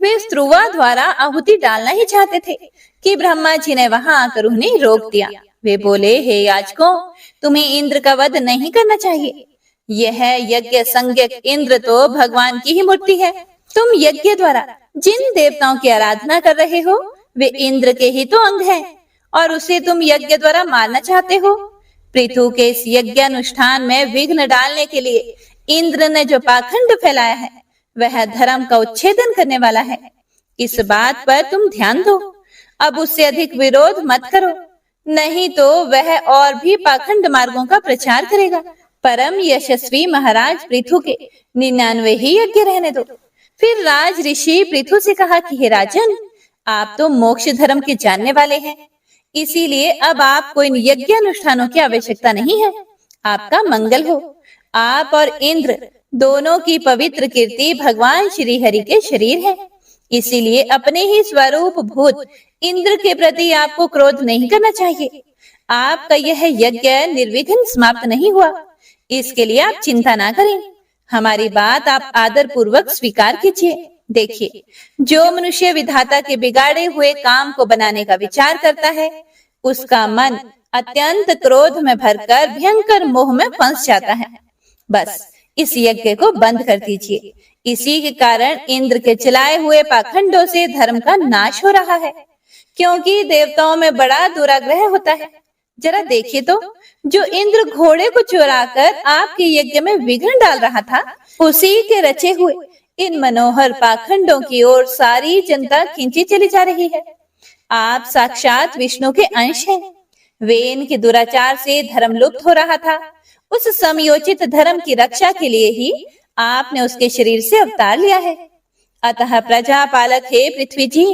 वे स्त्रुवा द्वारा आहुति डालना ही चाहते थे कि ब्रह्मा जी ने वहां आकर उन्हें रोक दिया। वे बोले, हे याजकों, तुम्हें इंद्र का वध नहीं करना चाहिए। यह यज्ञ संज्ञक इंद्र तो भगवान की ही मूर्ति है। तुम यज्ञ द्वारा जिन देवताओं की आराधना कर रहे हो वे इंद्र के ही तो अंग हैं और उसे तुम यज्ञ द्वारा मारना चाहते हो। पृथु के इस यज्ञ अनुष्ठान में विघ्न डालने के लिए इंद्र ने जो पाखंड फैलाया है वह धर्म का उच्छेदन करने वाला है। इस बात पर तुम ध्यान दो। अब उससे अधिक विरोध मत करो, नहीं तो वह और भी पाखंड मार्गों का प्रचार करेगा। परम यशस्वी महाराज पृथु के 99 ही यज्ञ रहने दो। फिर राज ऋषि पृथु से कहा कि हे राजन, आप तो मोक्ष धर्म के जानने वाले हैं, इसीलिए अब आपको इन यज्ञ अनुष्ठानों की आवश्यकता नहीं है। आपका मंगल हो। आप और इंद्र दोनों की पवित्र कीर्ति भगवान श्री हरि के शरीर है, इसीलिए अपने ही स्वरूप भूत इंद्र के प्रति आपको क्रोध नहीं करना चाहिए। आपका यह यज्ञ निर्विघ्न समाप्त नहीं हुआ, इसके लिए आप चिंता ना करें। हमारी बात आप आदर पूर्वक स्वीकार कीजिए। देखिए, जो मनुष्य विधाता के बिगाड़े हुए काम को बनाने का विचार करता है उसका मन अत्यंत क्रोध में भरकर भयंकर मोह में फंस जाता है। बस इस यज्ञ को बंद कर दीजिए। इसी के कारण इंद्र के चलाए हुए पाखंडों से धर्म का नाश हो रहा है, क्योंकि देवताओं में बड़ा दुराग्रह होता है। जरा देखिए तो, जो इंद्र घोड़े को चुराकर आपके यज्ञ में विघ्न डाल रहा था, उसी के रचे हुए इन मनोहर पाखंडों की ओर सारी जनता खींची चली जा रही है। आप साक्षात विष्णु के अंश हैं। वे इनके दुराचार से धर्म लुप्त हो रहा था। उस समयोचित धर्म की रक्षा के लिए ही आपने उसके शरीर से अवतार लिया है। अतः प्रजा पालक हे पृथ्वी जी,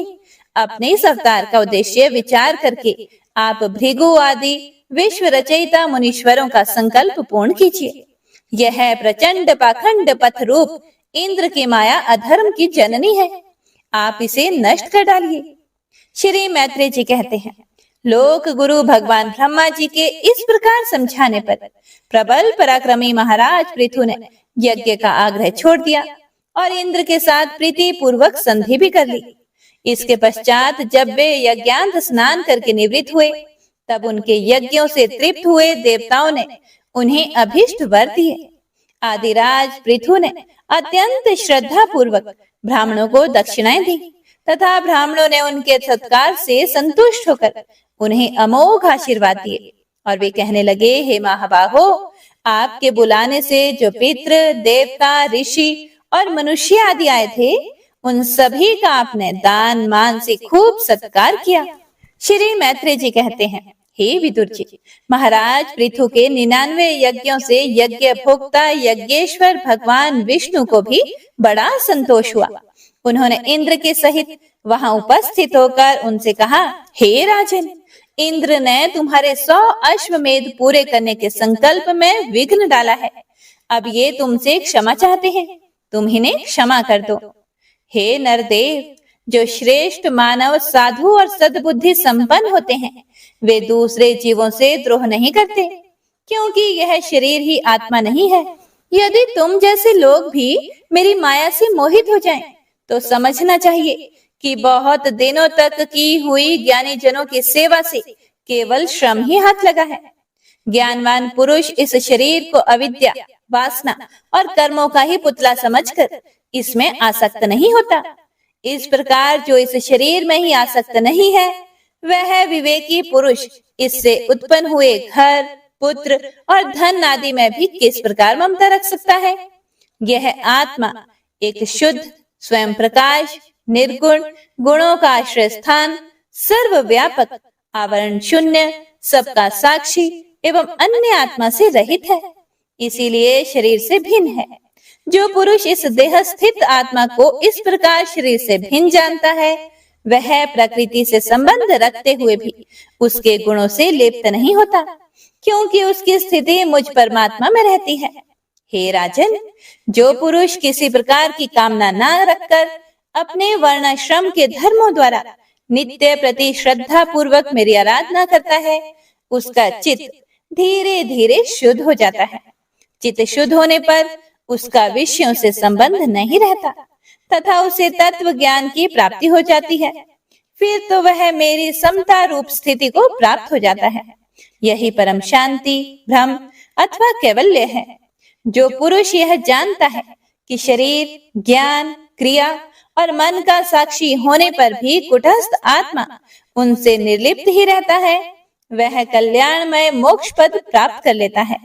अपने इस अवतार का उद्देश्य विचार करके आप भृगु आदि विश्व रचयिता मुनीश्वरों का संकल्प पूर्ण कीजिए। यह प्रचंड पाखंड पथ रूप इंद्र की माया अधर्म की जननी है, आप इसे नष्ट कर डालिए। श्री मैत्रेय जी कहते हैं, लोक गुरु भगवान ब्रह्मा जी के इस प्रकार समझाने पर प्रबल पराक्रमी महाराज पृथु ने यज्ञ का आग्रह छोड़ दिया और इंद्र के साथ प्रीति पूर्वक संधि भी कर ली। इसके पश्चात जब वे यज्ञांत स्नान करके निवृत्त हुए, तब उनके यज्ञों से तृप्त हुए देवताओं ने उन्हें अभीष्ट वर दिए। आदिराज पृथु ने अत्यंत श्रद्धा पूर्वक ब्राह्मणों को दक्षिणाएं दी तथा ब्राह्मणों ने उनके सत्कार से संतुष्ट होकर उन्हें अमोघ आशीर्वाद दिए और वे कहने लगे, हे महाबाहो, आपके बुलाने से जो पितृ देवता ऋषि और मनुष्य आदि आए थे उन सभी का आपने दान मान से खूब सत्कार किया। श्री मैत्रेय जी कहते हैं, हे विदुर जी, महाराज पृथु के 99 यज्ञों से यज्ञ भोक्ता यज्ञेश्वर भगवान विष्णु को भी बड़ा संतोष हुआ। उन्होंने इंद्र के सहित वहां उपस्थित होकर उनसे कहा, हे राजन, इंद्र ने तुम्हारे 100 अश्वमेध पूरे करने के संकल्प में विघ्न डाला है। अब ये तुमसे क्षमा चाहते हैं, तुम इन्हें क्षमा कर दो। हे नरदेव, जो श्रेष्ठ मानव साधु और सद्बुद्धि संपन्न होते हैं वे दूसरे जीवों से द्रोह नहीं करते, क्योंकि यह शरीर ही आत्मा नहीं है। यदि तुम जैसे लोग भी मेरी माया से मोहित हो जाएं, तो समझना चाहिए कि बहुत दिनों तक की हुई ज्ञानी जनों की सेवा से केवल श्रम ही हाथ लगा है। ज्ञानवान पुरुष इस शरीर को अविद्या, वासना और कर्मों का ही पुतला समझकर इसमें आसक्त नहीं होता। इस प्रकार जो इस शरीर में ही आसक्त नहीं है वह विवेकी पुरुष इससे उत्पन्न हुए घर, पुत्र और धन आदि में भी किस प्रकार ममता रख सकता है। यह आत्मा एक शुद्ध, स्वयं प्रकाश, निर्गुण, गुणों का आश्रय स्थान, सर्वव्यापक, आवरण शून्य, सबका साक्षी एवं अन्य आत्मा से रहित है, इसीलिए शरीर से भिन्न है। जो पुरुष इस देह स्थित आत्मा को इस प्रकार शरीर से भिन्न जानता है वह प्रकृति से संबंध रखते हुए भी उसके गुणों से लिप्त नहीं होता। क्योंकि उसकी स्थिति मुझ परमात्मा में रहती है। हे राजन, जो पुरुष किसी प्रकार की कामना न रखकर अपने वर्णाश्रम के धर्मों द्वारा नित्य प्रति श्रद्धा पूर्वक मेरी आराधना करता है, उसका चित्त धीरे धीरे शुद्ध हो जाता है। चित्त शुद्ध होने पर उसका विषयों से संबंध नहीं रहता तथा उसे तत्व ज्ञान की प्राप्ति हो जाती है। फिर तो वह मेरी समता रूप स्थिति को प्राप्त हो जाता है। यही परम शांति, भ्रम अथवा कैवल्य है। जो पुरुष यह जानता है कि शरीर, ज्ञान, क्रिया और मन का साक्षी होने पर भी कुटस्थ आत्मा उनसे निर्लिप्त ही रहता है, वह कल्याणमय मोक्ष पद प्राप्त कर लेता है।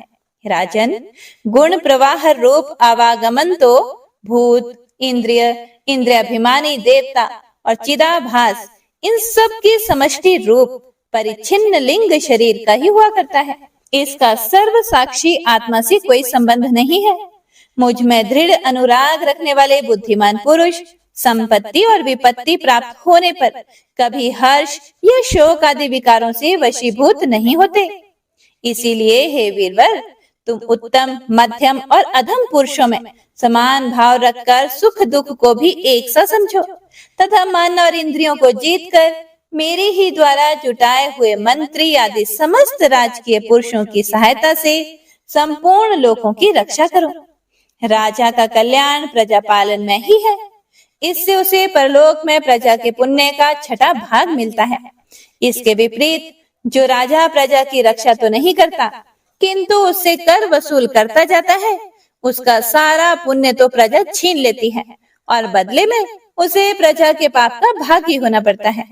राजन, गुण प्रवाह रूप आवागमन तो भूत, इंद्रिय, इंद्रियाभिमानी देवता और चिदाभास, इन सब की समष्टि रूप परिच्छिन्न लिंग शरीर का ही हुआ करता है। इसका सर्व साक्षी आत्मा से कोई संबंध नहीं है। मुझ में दृढ़ अनुराग रखने वाले बुद्धिमान पुरुष संपत्ति और विपत्ति प्राप्त होने पर कभी हर्ष या शोक आदि विकारों से वशीभूत नहीं होते। इसीलिए हे वीरवर, तुम उत्तम, मध्यम और अधम पुरुषों में समान भाव रखकर सुख दुख को भी एक सा समझो तथा मन और इंद्रियों को जीतकर मेरे ही द्वारा जुटाए हुए मंत्री आदि समस्त राजकीय पुरुषों की सहायता से संपूर्ण लोकों की रक्षा करो। राजा का कल्याण प्रजा पालन में ही है। इससे उसे परलोक में प्रजा के पुण्य का छठा भाग मिलता है। इसके विपरीत जो राजा प्रजा की रक्षा तो नहीं करता किंतु उससे कर वसूल करता जाता है, उसका सारा पुण्य तो प्रजा छीन लेती है और बदले में उसे प्रजा के पाप का भागी होना पड़ता है।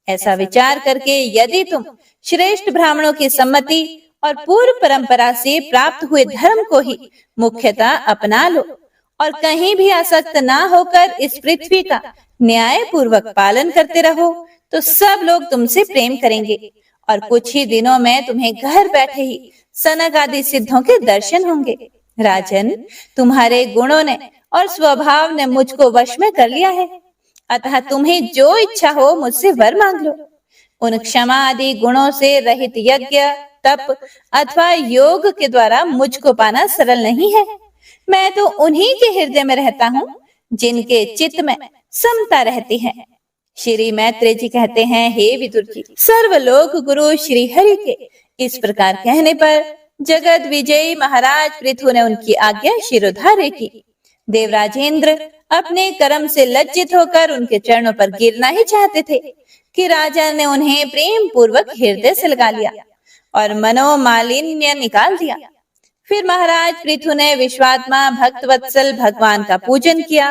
ऐसा विचार करके यदि तुम श्रेष्ठ ब्राह्मणों की सम्मति और पूर्व परंपरा से प्राप्त हुए धर्म को ही मुख्यतः अपना लो और कहीं भी आसक्त ना होकर इस पृथ्वी का न्याय पूर्वक पालन करते रहो, तो सब लोग तुमसे प्रेम करेंगे और कुछ ही दिनों में तुम्हें घर बैठे ही सनक आदि सिद्धों के दर्शन होंगे। राजन, तुम्हारे गुणों ने और स्वभाव ने मुझको वश में कर लिया है, अतः तुम्हें जो इच्छा हो मुझसे वर मांग लो। उन क्षमा आदि गुणों से रहित यज्ञ, तप अथवा योग के द्वारा मुझको पाना सरल नहीं है। मैं तो उन्हीं के हृदय में रहता हूँ जिनके चित्त में समता रहती है। श्री मैत्रेय जी कहते हैं, हे विदुर जी, सर्वलोक गुरु श्री हरि के इस प्रकार कहने पर जगत विजयी महाराज पृथु ने उनकी आज्ञा शिरोधार्य की। देवराजेंद्र अपने कर्म से लज्जित होकर उनके चरणों पर गिरना ही चाहते थे कि राजा ने उन्हें प्रेम पूर्वक हृदय से लगा लिया और मनोमालिन्य निकाल दिया। फिर महाराज पृथु ने विश्वात्मा भक्त वत्सल भगवान का पूजन किया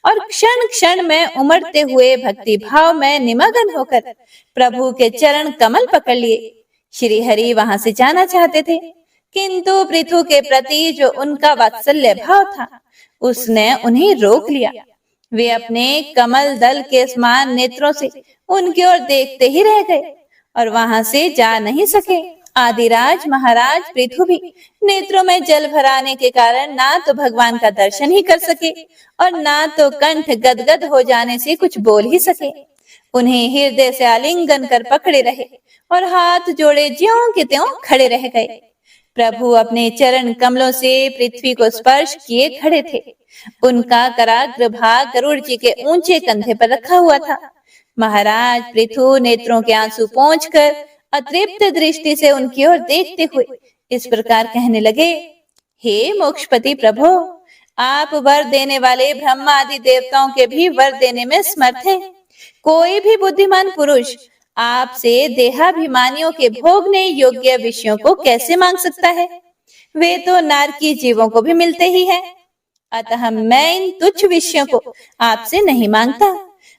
और क्षण क्षण में उमड़ते हुए भक्ति भाव में निमग्न होकर प्रभु के चरण कमल पकड़ लिए। श्री हरि वहां से जाना चाहते थे, किंतु पृथु के प्रति जो उनका वात्सल्य भाव था उसने उन्हें रोक लिया। वे अपने कमल दल के समान नेत्रों से उनकी ओर देखते ही रह गए और वहां से जा नहीं सके। आदिराज महाराज पृथु भी नेत्रों में जल भराने के कारण ना तो भगवान का दर्शन ही कर सके और ना तो कंठ गदगद हो जाने से कुछ बोल ही सके। उन्हें हृदय से आलिंगन कर पकड़े रहे और हाथ जोड़े ज्यों के त्यों खड़े रह गए। प्रभु अपने चरण कमलों से पृथ्वी को स्पर्श किए खड़े थे। उनका कराग्र भाग गरुड़ जी के ऊंचे कंधे पर रखा हुआ था। महाराज पृथु नेत्रों के आंसू पोंछकर अतृप्त दृष्टि से उनकी ओर देखते हुए इस प्रकार कहने लगे, हे मोक्षपति प्रभु, आप वर देने वाले ब्रह्मा आदि देवताओं के भी वर देने में समर्थ हैं। कोई भी बुद्धिमान पुरुष आपसे देहाभिमानियों के भोगने योग्य विषयों को कैसे मांग सकता है? वे तो नारकी जीवों को भी मिलते ही हैं। अतः मैं इन तुच्छ विषयों को आपसे नहीं मांगता।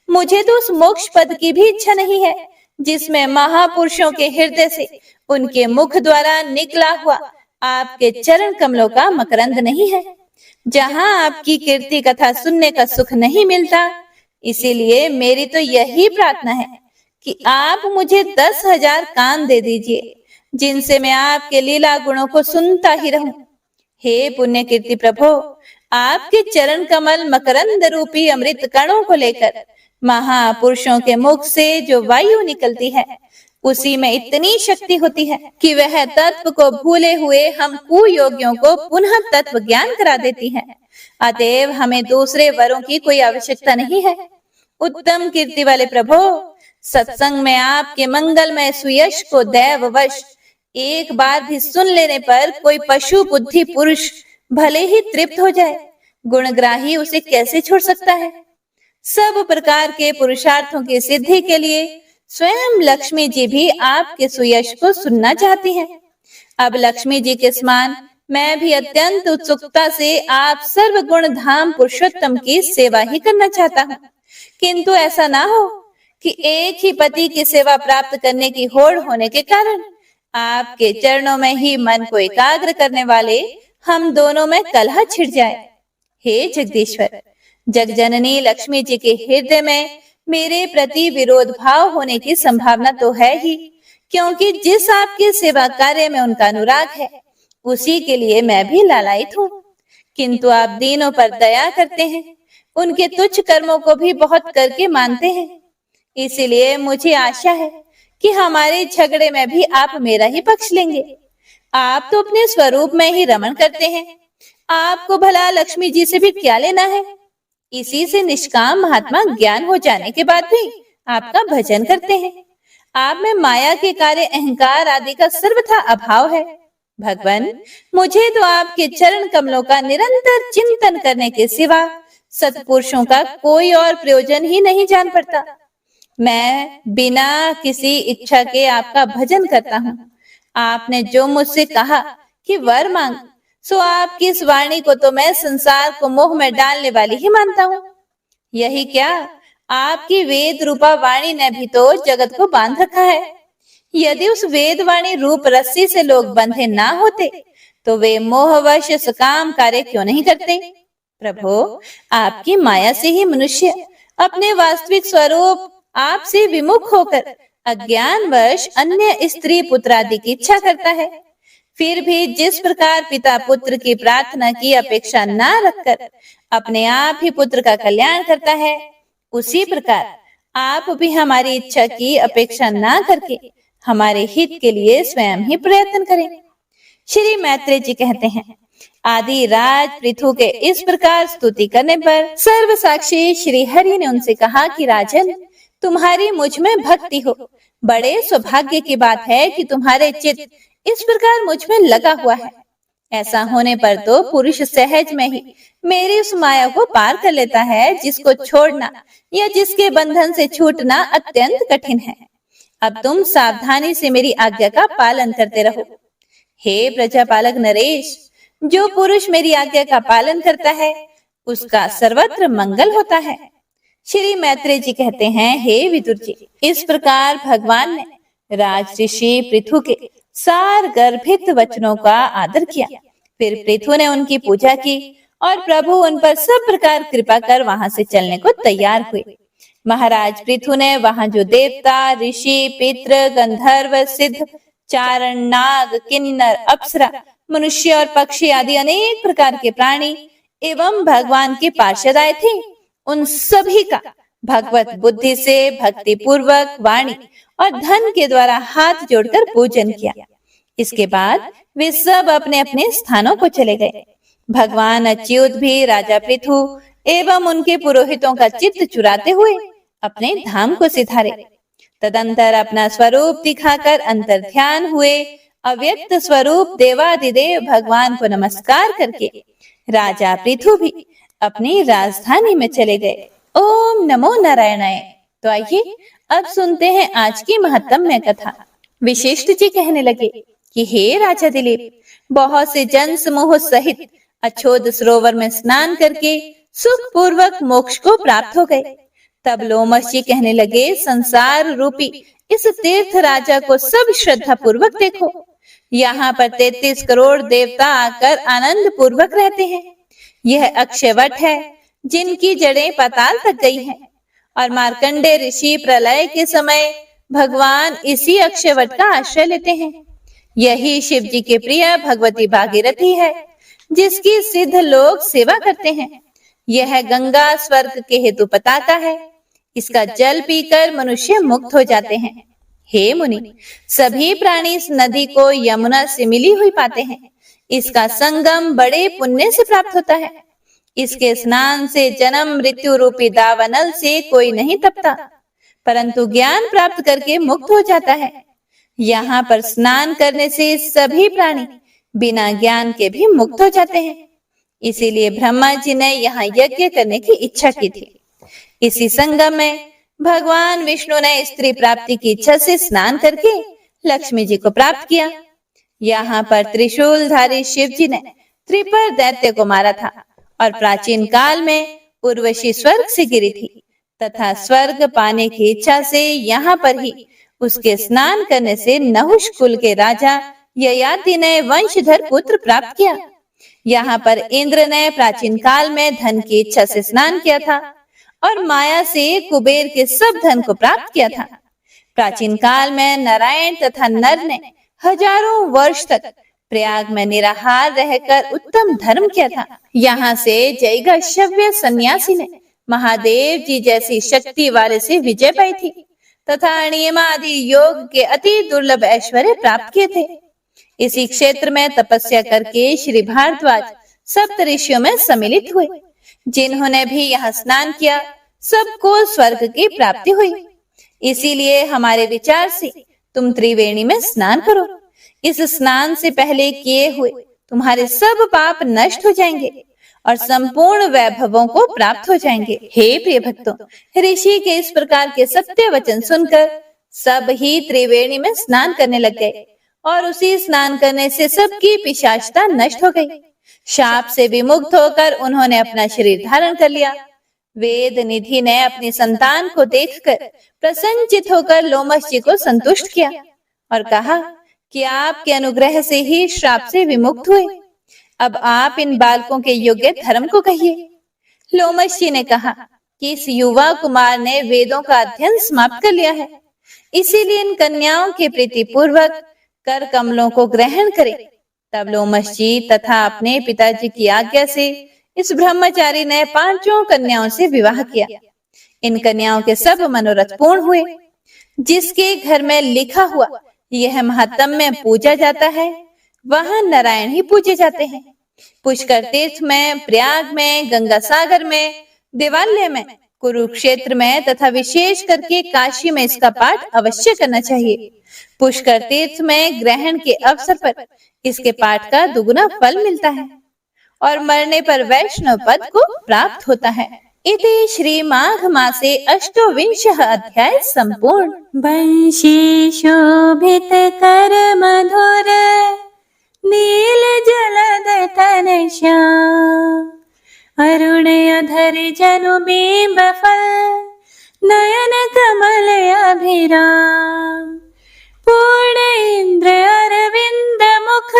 मुझे तो उस मोक्ष पद की भी इच्छा नहीं है जिसमें महापुरुषों के हृदय से उनके मुख द्वारा निकला हुआ आपके चरण कमलों का मकरंद नहीं है, जहां आपकी कीर्ति कथा सुनने का सुख नहीं मिलता। इसीलिए मेरी तो यही प्रार्थना है कि आप मुझे 10,000 कान दे दीजिए जिनसे मैं आपके लीला गुणों को सुनता ही रहूं। हे पुण्य कीर्ति प्रभु, आपके चरण कमल मकरंद रूपी अमृत कणों को लेकर महापुरुषों के मुख से जो वायु निकलती है उसी में इतनी शक्ति होती है कि वह तत्व को भूले हुए हम कुयोगियों को पुनः तत्व ज्ञान करा देती है। अतएव हमें दूसरे वरों की कोई आवश्यकता नहीं है। उत्तम कीर्ति वाले प्रभु, सत्संग में आपके मंगलमय सुयश को दैववश एक बार भी सुन लेने पर कोई पशु बुद्धि पुरुष भले ही तृप्त हो जाए, गुणग्राही उसे कैसे छोड़ सकता है। सब प्रकार के पुरुषार्थों की सिद्धि के लिए स्वयं लक्ष्मी जी भी आपके सुयश को सुनना चाहती हैं। अब लक्ष्मी जी के समान मैं भी अत्यंत उत्सुकता से आप सर्व गुण धाम पुरुषोत्तम की सेवा ही करना चाहता हूँ, किंतु ऐसा ना हो कि एक ही पति की सेवा प्राप्त करने की होड़ होने के कारण आपके चरणों में ही मन को एकाग्र करने वाले हम दोनों में कलह छिड़ जाए। हे जगदीश्वर, जगजननी लक्ष्मी जी के हृदय में मेरे प्रति विरोध भाव होने की संभावना तो है ही, क्योंकि जिस आपके सेवा कार्य में उनका अनुराग है उसी के लिए मैं भी लालायित हूँ। किंतु आप दीनों पर दया करते हैं, उनके तुच्छ कर्मों को भी बहुत करके मानते हैं। इसीलिए मुझे आशा है कि हमारे झगड़े में भी आप मेरा ही पक्ष लेंगे। आप तो अपने स्वरूप में ही रमण करते हैं, आपको भला लक्ष्मी जी से भी क्या लेना है। इसी से निष्काम महात्मा ज्ञान हो जाने के बाद भी आपका भजन करते हैं। आप में माया के कार्य अहंकार आदि का सर्वथा अभाव है। भगवान, मुझे तो आपके चरण कमलों का निरंतर चिंतन करने के सिवा सत्पुरुषों का कोई और प्रयोजन ही नहीं जान पड़ता। मैं बिना किसी इच्छा के आपका भजन करता हूँ। आपने जो मुझसे कहा कि वर मांग, सो आपकी इस वाणी को तो मैं संसार को मोह में डालने वाली ही मानता हूँ। यही क्या, आपकी वेद रूपा वाणी ने भी तो जगत को बांध रखा है। यदि उस वेद वाणी रूप रस्सी से लोग बंधे ना होते तो वे मोहवश सकाम कार्य क्यों नहीं करते। प्रभु, आपकी माया से ही मनुष्य अपने वास्तविक स्वरूप आपसे विमुख होकर अज्ञानवश अन्य स्त्री पुत्र आदि की इच्छा करता है। फिर भी जिस प्रकार पिता पुत्र की प्रार्थना की अपेक्षा ना रखकर अपने आप ही पुत्र का कल्याण करता है, उसी प्रकार आप भी हमारी इच्छा की अपेक्षा ना करके हमारे हित के लिए स्वयं ही प्रयत्न करें। श्री मैत्रेय जी कहते हैं, आदि राज पृथु के इस प्रकार स्तुति करने पर सर्व साक्षी श्री हरि ने उनसे कहा कि राजन, तुम्हारी मुझ में भक्ति हो। बड़े सौभाग्य की बात है कि तुम्हारे चित्त इस प्रकार मुझ में लगा हुआ है। ऐसा होने पर तो पुरुष सहज में ही मेरी उस माया को पार कर लेता है, जिसको छोड़ना या जिसके बंधन से छूटना अत्यंत कठिन है। अब तुम सावधानी से मेरी आज्ञा का पालन करते रहो। हे प्रजापालक नरेश, जो पुरुष मेरी आज्ञा का पालन करता है उसका सर्वत्र मंगल होता है। श्री मैत्रेय जी कहते हैं, हे विदुर जी, इस प्रकार भगवान ने राज ऋषि पृथु के सार गर्भित वचनों का आदर किया। फिर पृथु ने उनकी पूजा की और प्रभु उन पर सब प्रकार कृपा कर वहां से चलने को तैयार हुए। महाराज पृथु ने वहां जो देवता, ऋषि, पितृ, गंधर्व, सिद्ध, चारण, नाग, किन्नर, अप्सरा, मनुष्य और पक्षी आदि अनेक प्रकार के प्राणी एवं भगवान के पार्षद आए थे, उन सभी का भगवत बुद्धि से भक्ति पूर्वक वाणी और धन के द्वारा हाथ जोड़कर पूजन किया। इसके बाद वे सब अपने अपने स्थानों को चले गए। भगवान अच्युत भी राजा पृथु एवं उनके पुरोहितों का चित्त चुराते हुए अपने धाम को सिधारे। तदंतर अपना स्वरूप दिखाकर अंतर ध्यान हुए अव्यक्त स्वरूप देवादिदेव भगवान को नमस्कार करके राजा पृथु भी अपनी राजधानी में चले गए। ओम नमो नारायणाय। तो आइए अब सुनते हैं आज की महत्तम कथा। विशिष्ट जी कहने लगे कि हे राजा दिलीप, बहुत से जन समूह सहित अछोद सरोवर में स्नान करके सुख पूर्वक मोक्ष को प्राप्त हो गए। तब लोमश जी कहने लगे, संसार रूपी इस तीर्थ राजा को सब श्रद्धा पूर्वक देखो। यहाँ पर 33 करोड़ देवता आकर आनंद पूर्वक रहते हैं। यह अक्षयवट है जिनकी जड़ें पाताल तक गई हैं, और मार्कंडे ऋषि प्रलय के समय भगवान इसी अक्षयवट का आश्रय लेते हैं। यही शिव जी के प्रिय भगवती भागीरथी है, जिसकी सिद्ध लोग सेवा करते हैं। यह गंगा स्वर्ग के हेतु पताका है, इसका जल पीकर मनुष्य मुक्त हो जाते हैं। हे मुनि, सभी प्राणी इस नदी को यमुना से मिली हुई पाते हैं। इसका संगम बड़े पुण्य से प्राप्त होता है। इसके स्नान से जन्म मृत्यु रूपी दावानल से कोई नहीं तपता, परंतु ज्ञान प्राप्त करके मुक्त हो जाता है। यहाँ पर स्नान करने से सभी प्राणी बिना ज्ञान के भी मुक्त हो जाते हैं। इसीलिए ब्रह्मा जी ने यहाँ यज्ञ करने की इच्छा की थी। इसी संगम में भगवान विष्णु ने स्त्री प्राप्ति की इच्छा से स्नान करके लक्ष्मी जी को प्राप्त किया। यहाँ पर त्रिशूलधारी शिव जी ने त्रिपुर दैत्य को मारा था और प्राचीन काल में उर्वशी स्वर्ग से गिरी थी तथा स्वर्ग पाने की इच्छा से यहाँ पर ही उसके स्नान करने से नहुष कुल के राजा ययाति ने वंशधर पुत्र प्राप्त किया। यहाँ पर इंद्र ने प्राचीन काल में धन की इच्छा से स्नान किया था और माया से कुबेर के सब धन को प्राप्त किया था। प्राचीन काल में नारायण तथा नर ने हजारों वर्ष तक प्रयाग में निराहार रहकर उत्तम धर्म किया था। यहाँ से जयगश्यव्य सन्यासी ने महादेव जी जैसी शक्ति वाले से विजय पाई थी तथा नियम आदि योग के अति दुर्लभ ऐश्वर्य प्राप्त किए थे। इसी क्षेत्र में तपस्या करके श्री भारद्वाज सप्त ऋषियों में सम्मिलित हुए। जिन्होंने भी यहाँ स्नान किया सबको स्वर्ग की प्राप्ति हुई। इसीलिए हमारे विचार से तुम त्रिवेणी में स्नान करो। इस स्नान से पहले किए हुए तुम्हारे सब पाप नष्ट हो जाएंगे और संपूर्ण वैभवों को प्राप्त हो जाएंगे। हे प्रिय भक्तों, ऋषि के इस प्रकार के सत्य वचन सुनकर सब ही त्रिवेणी में स्नान करने लग गए और उसी स्नान करने से सबकी पिशाचता नष्ट हो गई। शाप से विमुक्त होकर उन्होंने अपना शरीर धारण कर लिया। वेद निधि ने अपनी संतान को देखकर प्रसन्नचित होकर लोमश जी को संतुष्ट किया और कहा कि आपके अनुग्रह से ही श्राप से विमुक्त हुए। अब आप इन बालकों के योग्य धर्म को कहिए। लोमश जी ने कहा कि इस युवा कुमार ने वेदों का अध्ययन समाप्त कर लिया है, इसीलिए इन कन्याओं के प्रीति पूर्वक कर कमलों को ग्रहण करें। तब लोमश जी तथा अपने पिताजी की आज्ञा से इस ब्रह्मचारी ने 5 कन्याओं से विवाह किया। इन कन्याओं के सब मनोरथ पूर्ण हुए। जिसके घर में लिखा हुआ यह महात्म्य में पूजा जाता है वहां नारायण ही पूजे जाते हैं। पुष्कर तीर्थ में, प्रयाग में, गंगा सागर में, देवालय में, कुरुक्षेत्र में तथा विशेष करके काशी में इसका पाठ अवश्य करना चाहिए। पुष्कर तीर्थ में ग्रहण के अवसर पर इसके पाठ का दुगुना फल मिलता है और मरने पर वैष्णव पद को प्राप्त होता है। इति श्री माघ मासे 28 अध्याय संपूर्ण। वंशी शोभित कर मधुर नील जलद तन श्याम अरुण अधर जनु बिंब फल नयन कमल अभिराम पूर्ण इंद्र अरविंद मुख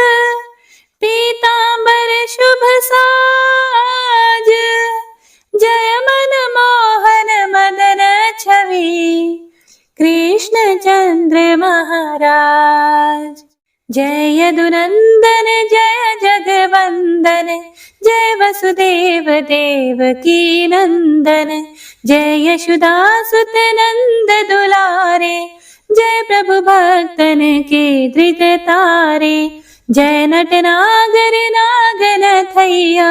पीतांबर शुभ साज जय मन मोहन मदन छवि कृष्ण चंद्र महाराज। जय यदुनंदन जय जगवंदन जय वसुदेव देवकी नंदन जय यशोदासुत नंद दुलारे जय प्रभु भक्तन के धृत तारे जय नटनागर नागन थैया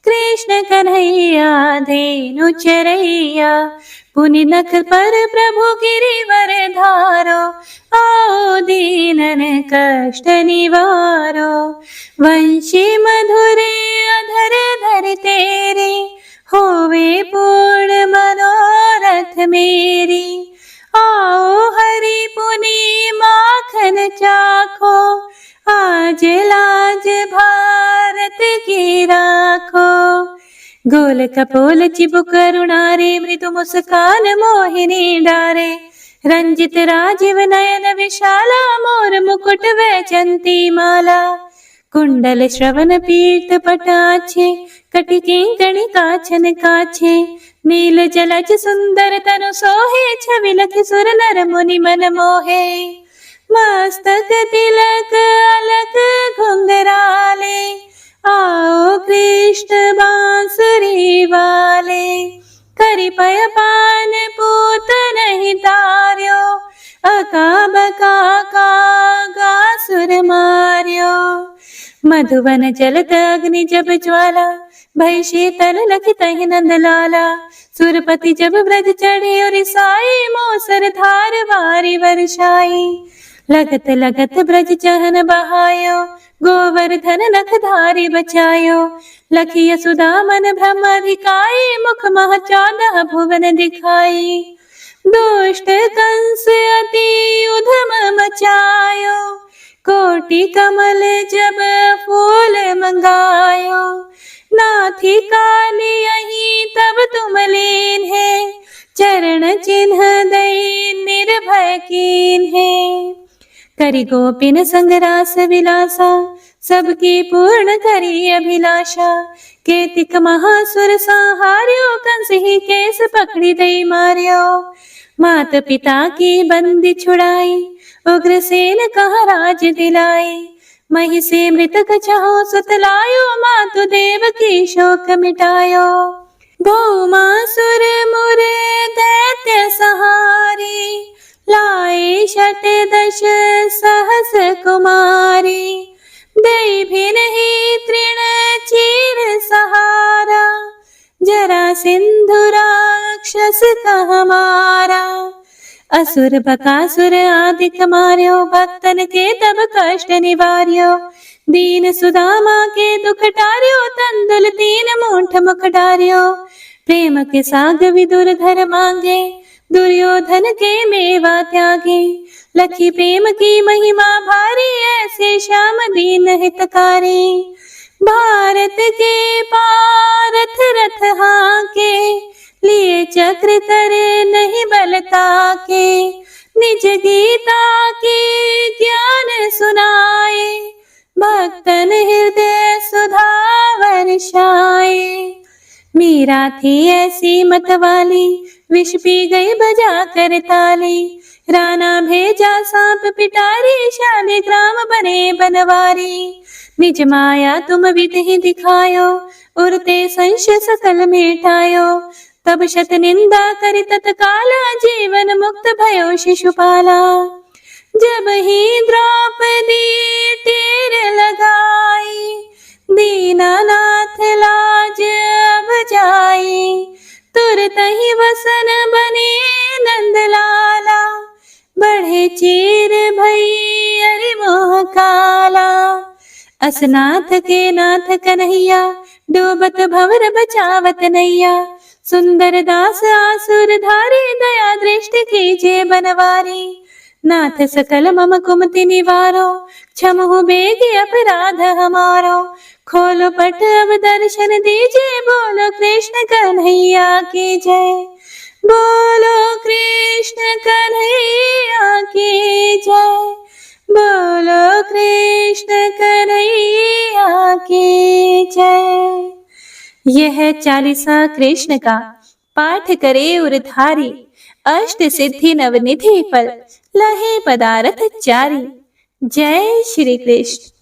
कृष्ण कन्हैया धेनु चरैया पुनि नख पर प्रभु गिरिवर धारो आओ दीनन कष्ट निवारो वंशी मधुरे अधर धर तेरे होवे पूर्ण मनोरथ मेरी आओ हरि पुनि माखन चाखो आज लाज भारत की राखो गोल कपोल चिबुक करुणारे मृदु मुस्कान मोहिनी डारे रंजित राजीव नयन विशाला मोर मुकुट वैजंती माला कुंडल श्रवण पीठ पटाछे कटिके गणिकाछन काछे नील जलज सुंदर तनु सोहे छवि लख सुर नर मुनि मन मोहे मस्तक तिलक अलक घुंघराले आओ कृष्ण बांसुरी वाले करि पय पान पूत नहीं तार्यो अकाब मधुवन जलत अग्नि जब ज्वाला, भय शीतल लखि तहि नंद लाला। सुरपति जब ब्रज चढ़े और साई, मोसर धार वारी वर्षाई। लगत लगत ब्रज चहन बहायो, गोवर्धन नख धारी बचायो। लखी यशोदा मन ब्रह्म अधिकाई, मुख मह 14 भुवन दिखाई। दुष्ट कंस अति उधम मचायो, कोटि कमल जब फूल मंगायो। नाथी काली यही तब तुम लीन है, चरण चिन्ह दई निर्भय कीन है। करि गोपिन संग रास विलासा, सबकी पूर्ण करी अभिलाषा। केतिक महासुर संहार्यो, कंस ही केस पकड़ी दई मार्यो। मात पिता की बंदी छुड़ाई, उग्रसेन कहा राज दिलाई। मही से मृतक छहो सुत लायो, मातु देव की शोक मिटायो। भौमासुर मुर दैत्य सहारी, लाए 18 सहस कुमारी। दई भी नहीं तृण चीर सहारा, जरा सिंधु राक्षस कह मारा। असुर बकासुर आदिक मार्यो, भक्तन के तब कष्ट निवार्यो। दीन सुदामा के दुख टार्यो, तंदुल 3 मूठ मुख डार्यो। प्रेम के साग विदुर घर मांगे, दुर्योधन के मेवा त्यागे। लखी प्रेम की महिमा भारी, ऐसे श्याम दीन हितकारी। भारत के पारथ रथ हाके, लिए चक्र करे नहीं बलता के। निज गीता के ज्ञान सुनाए, भक्तन हृदय सुधा वर्षाए। मीरा थी ऐसी मतवाली, विष पी गई बजा कर ताली। राणा भेजा सांप पिटारी, शालिग्राम बने बनवारी। निज माया तुम विधि दिखायो, उरते संशय सकल मिटायो। तब शत निंदा करि तत्काला, जीवन मुक्त भयो शिशुपाला। जब ही द्रौपदी तीर लगाई, दीनानाथ लाज अब जाई। तुरत ही वसन बने नंदलाला, बढ़े चीर भई अरि मोह काला। असनाथ के नाथ कन्हैया, डूबत भंवर बचावत नैया। सुंदर दास आसुर धारी, दया दृष्टि कीजे बनवारी। नाथ सकल मम कुमति निवारो, क्षमहु बेगी अपराध हमारो। खोलो पट अब दर्शन दीजिए, बोलो कृष्ण कन्हैया की जय। बोलो कृष्ण कन्हैया की जय। बोलो कृष्ण कन्हैया की जय। यह 40वां कृष्ण का पाठ करे उरधारी, अष्ट सिद्धि नवनिधि फल, लहे पदारथ चारी। जय श्री कृष्ण।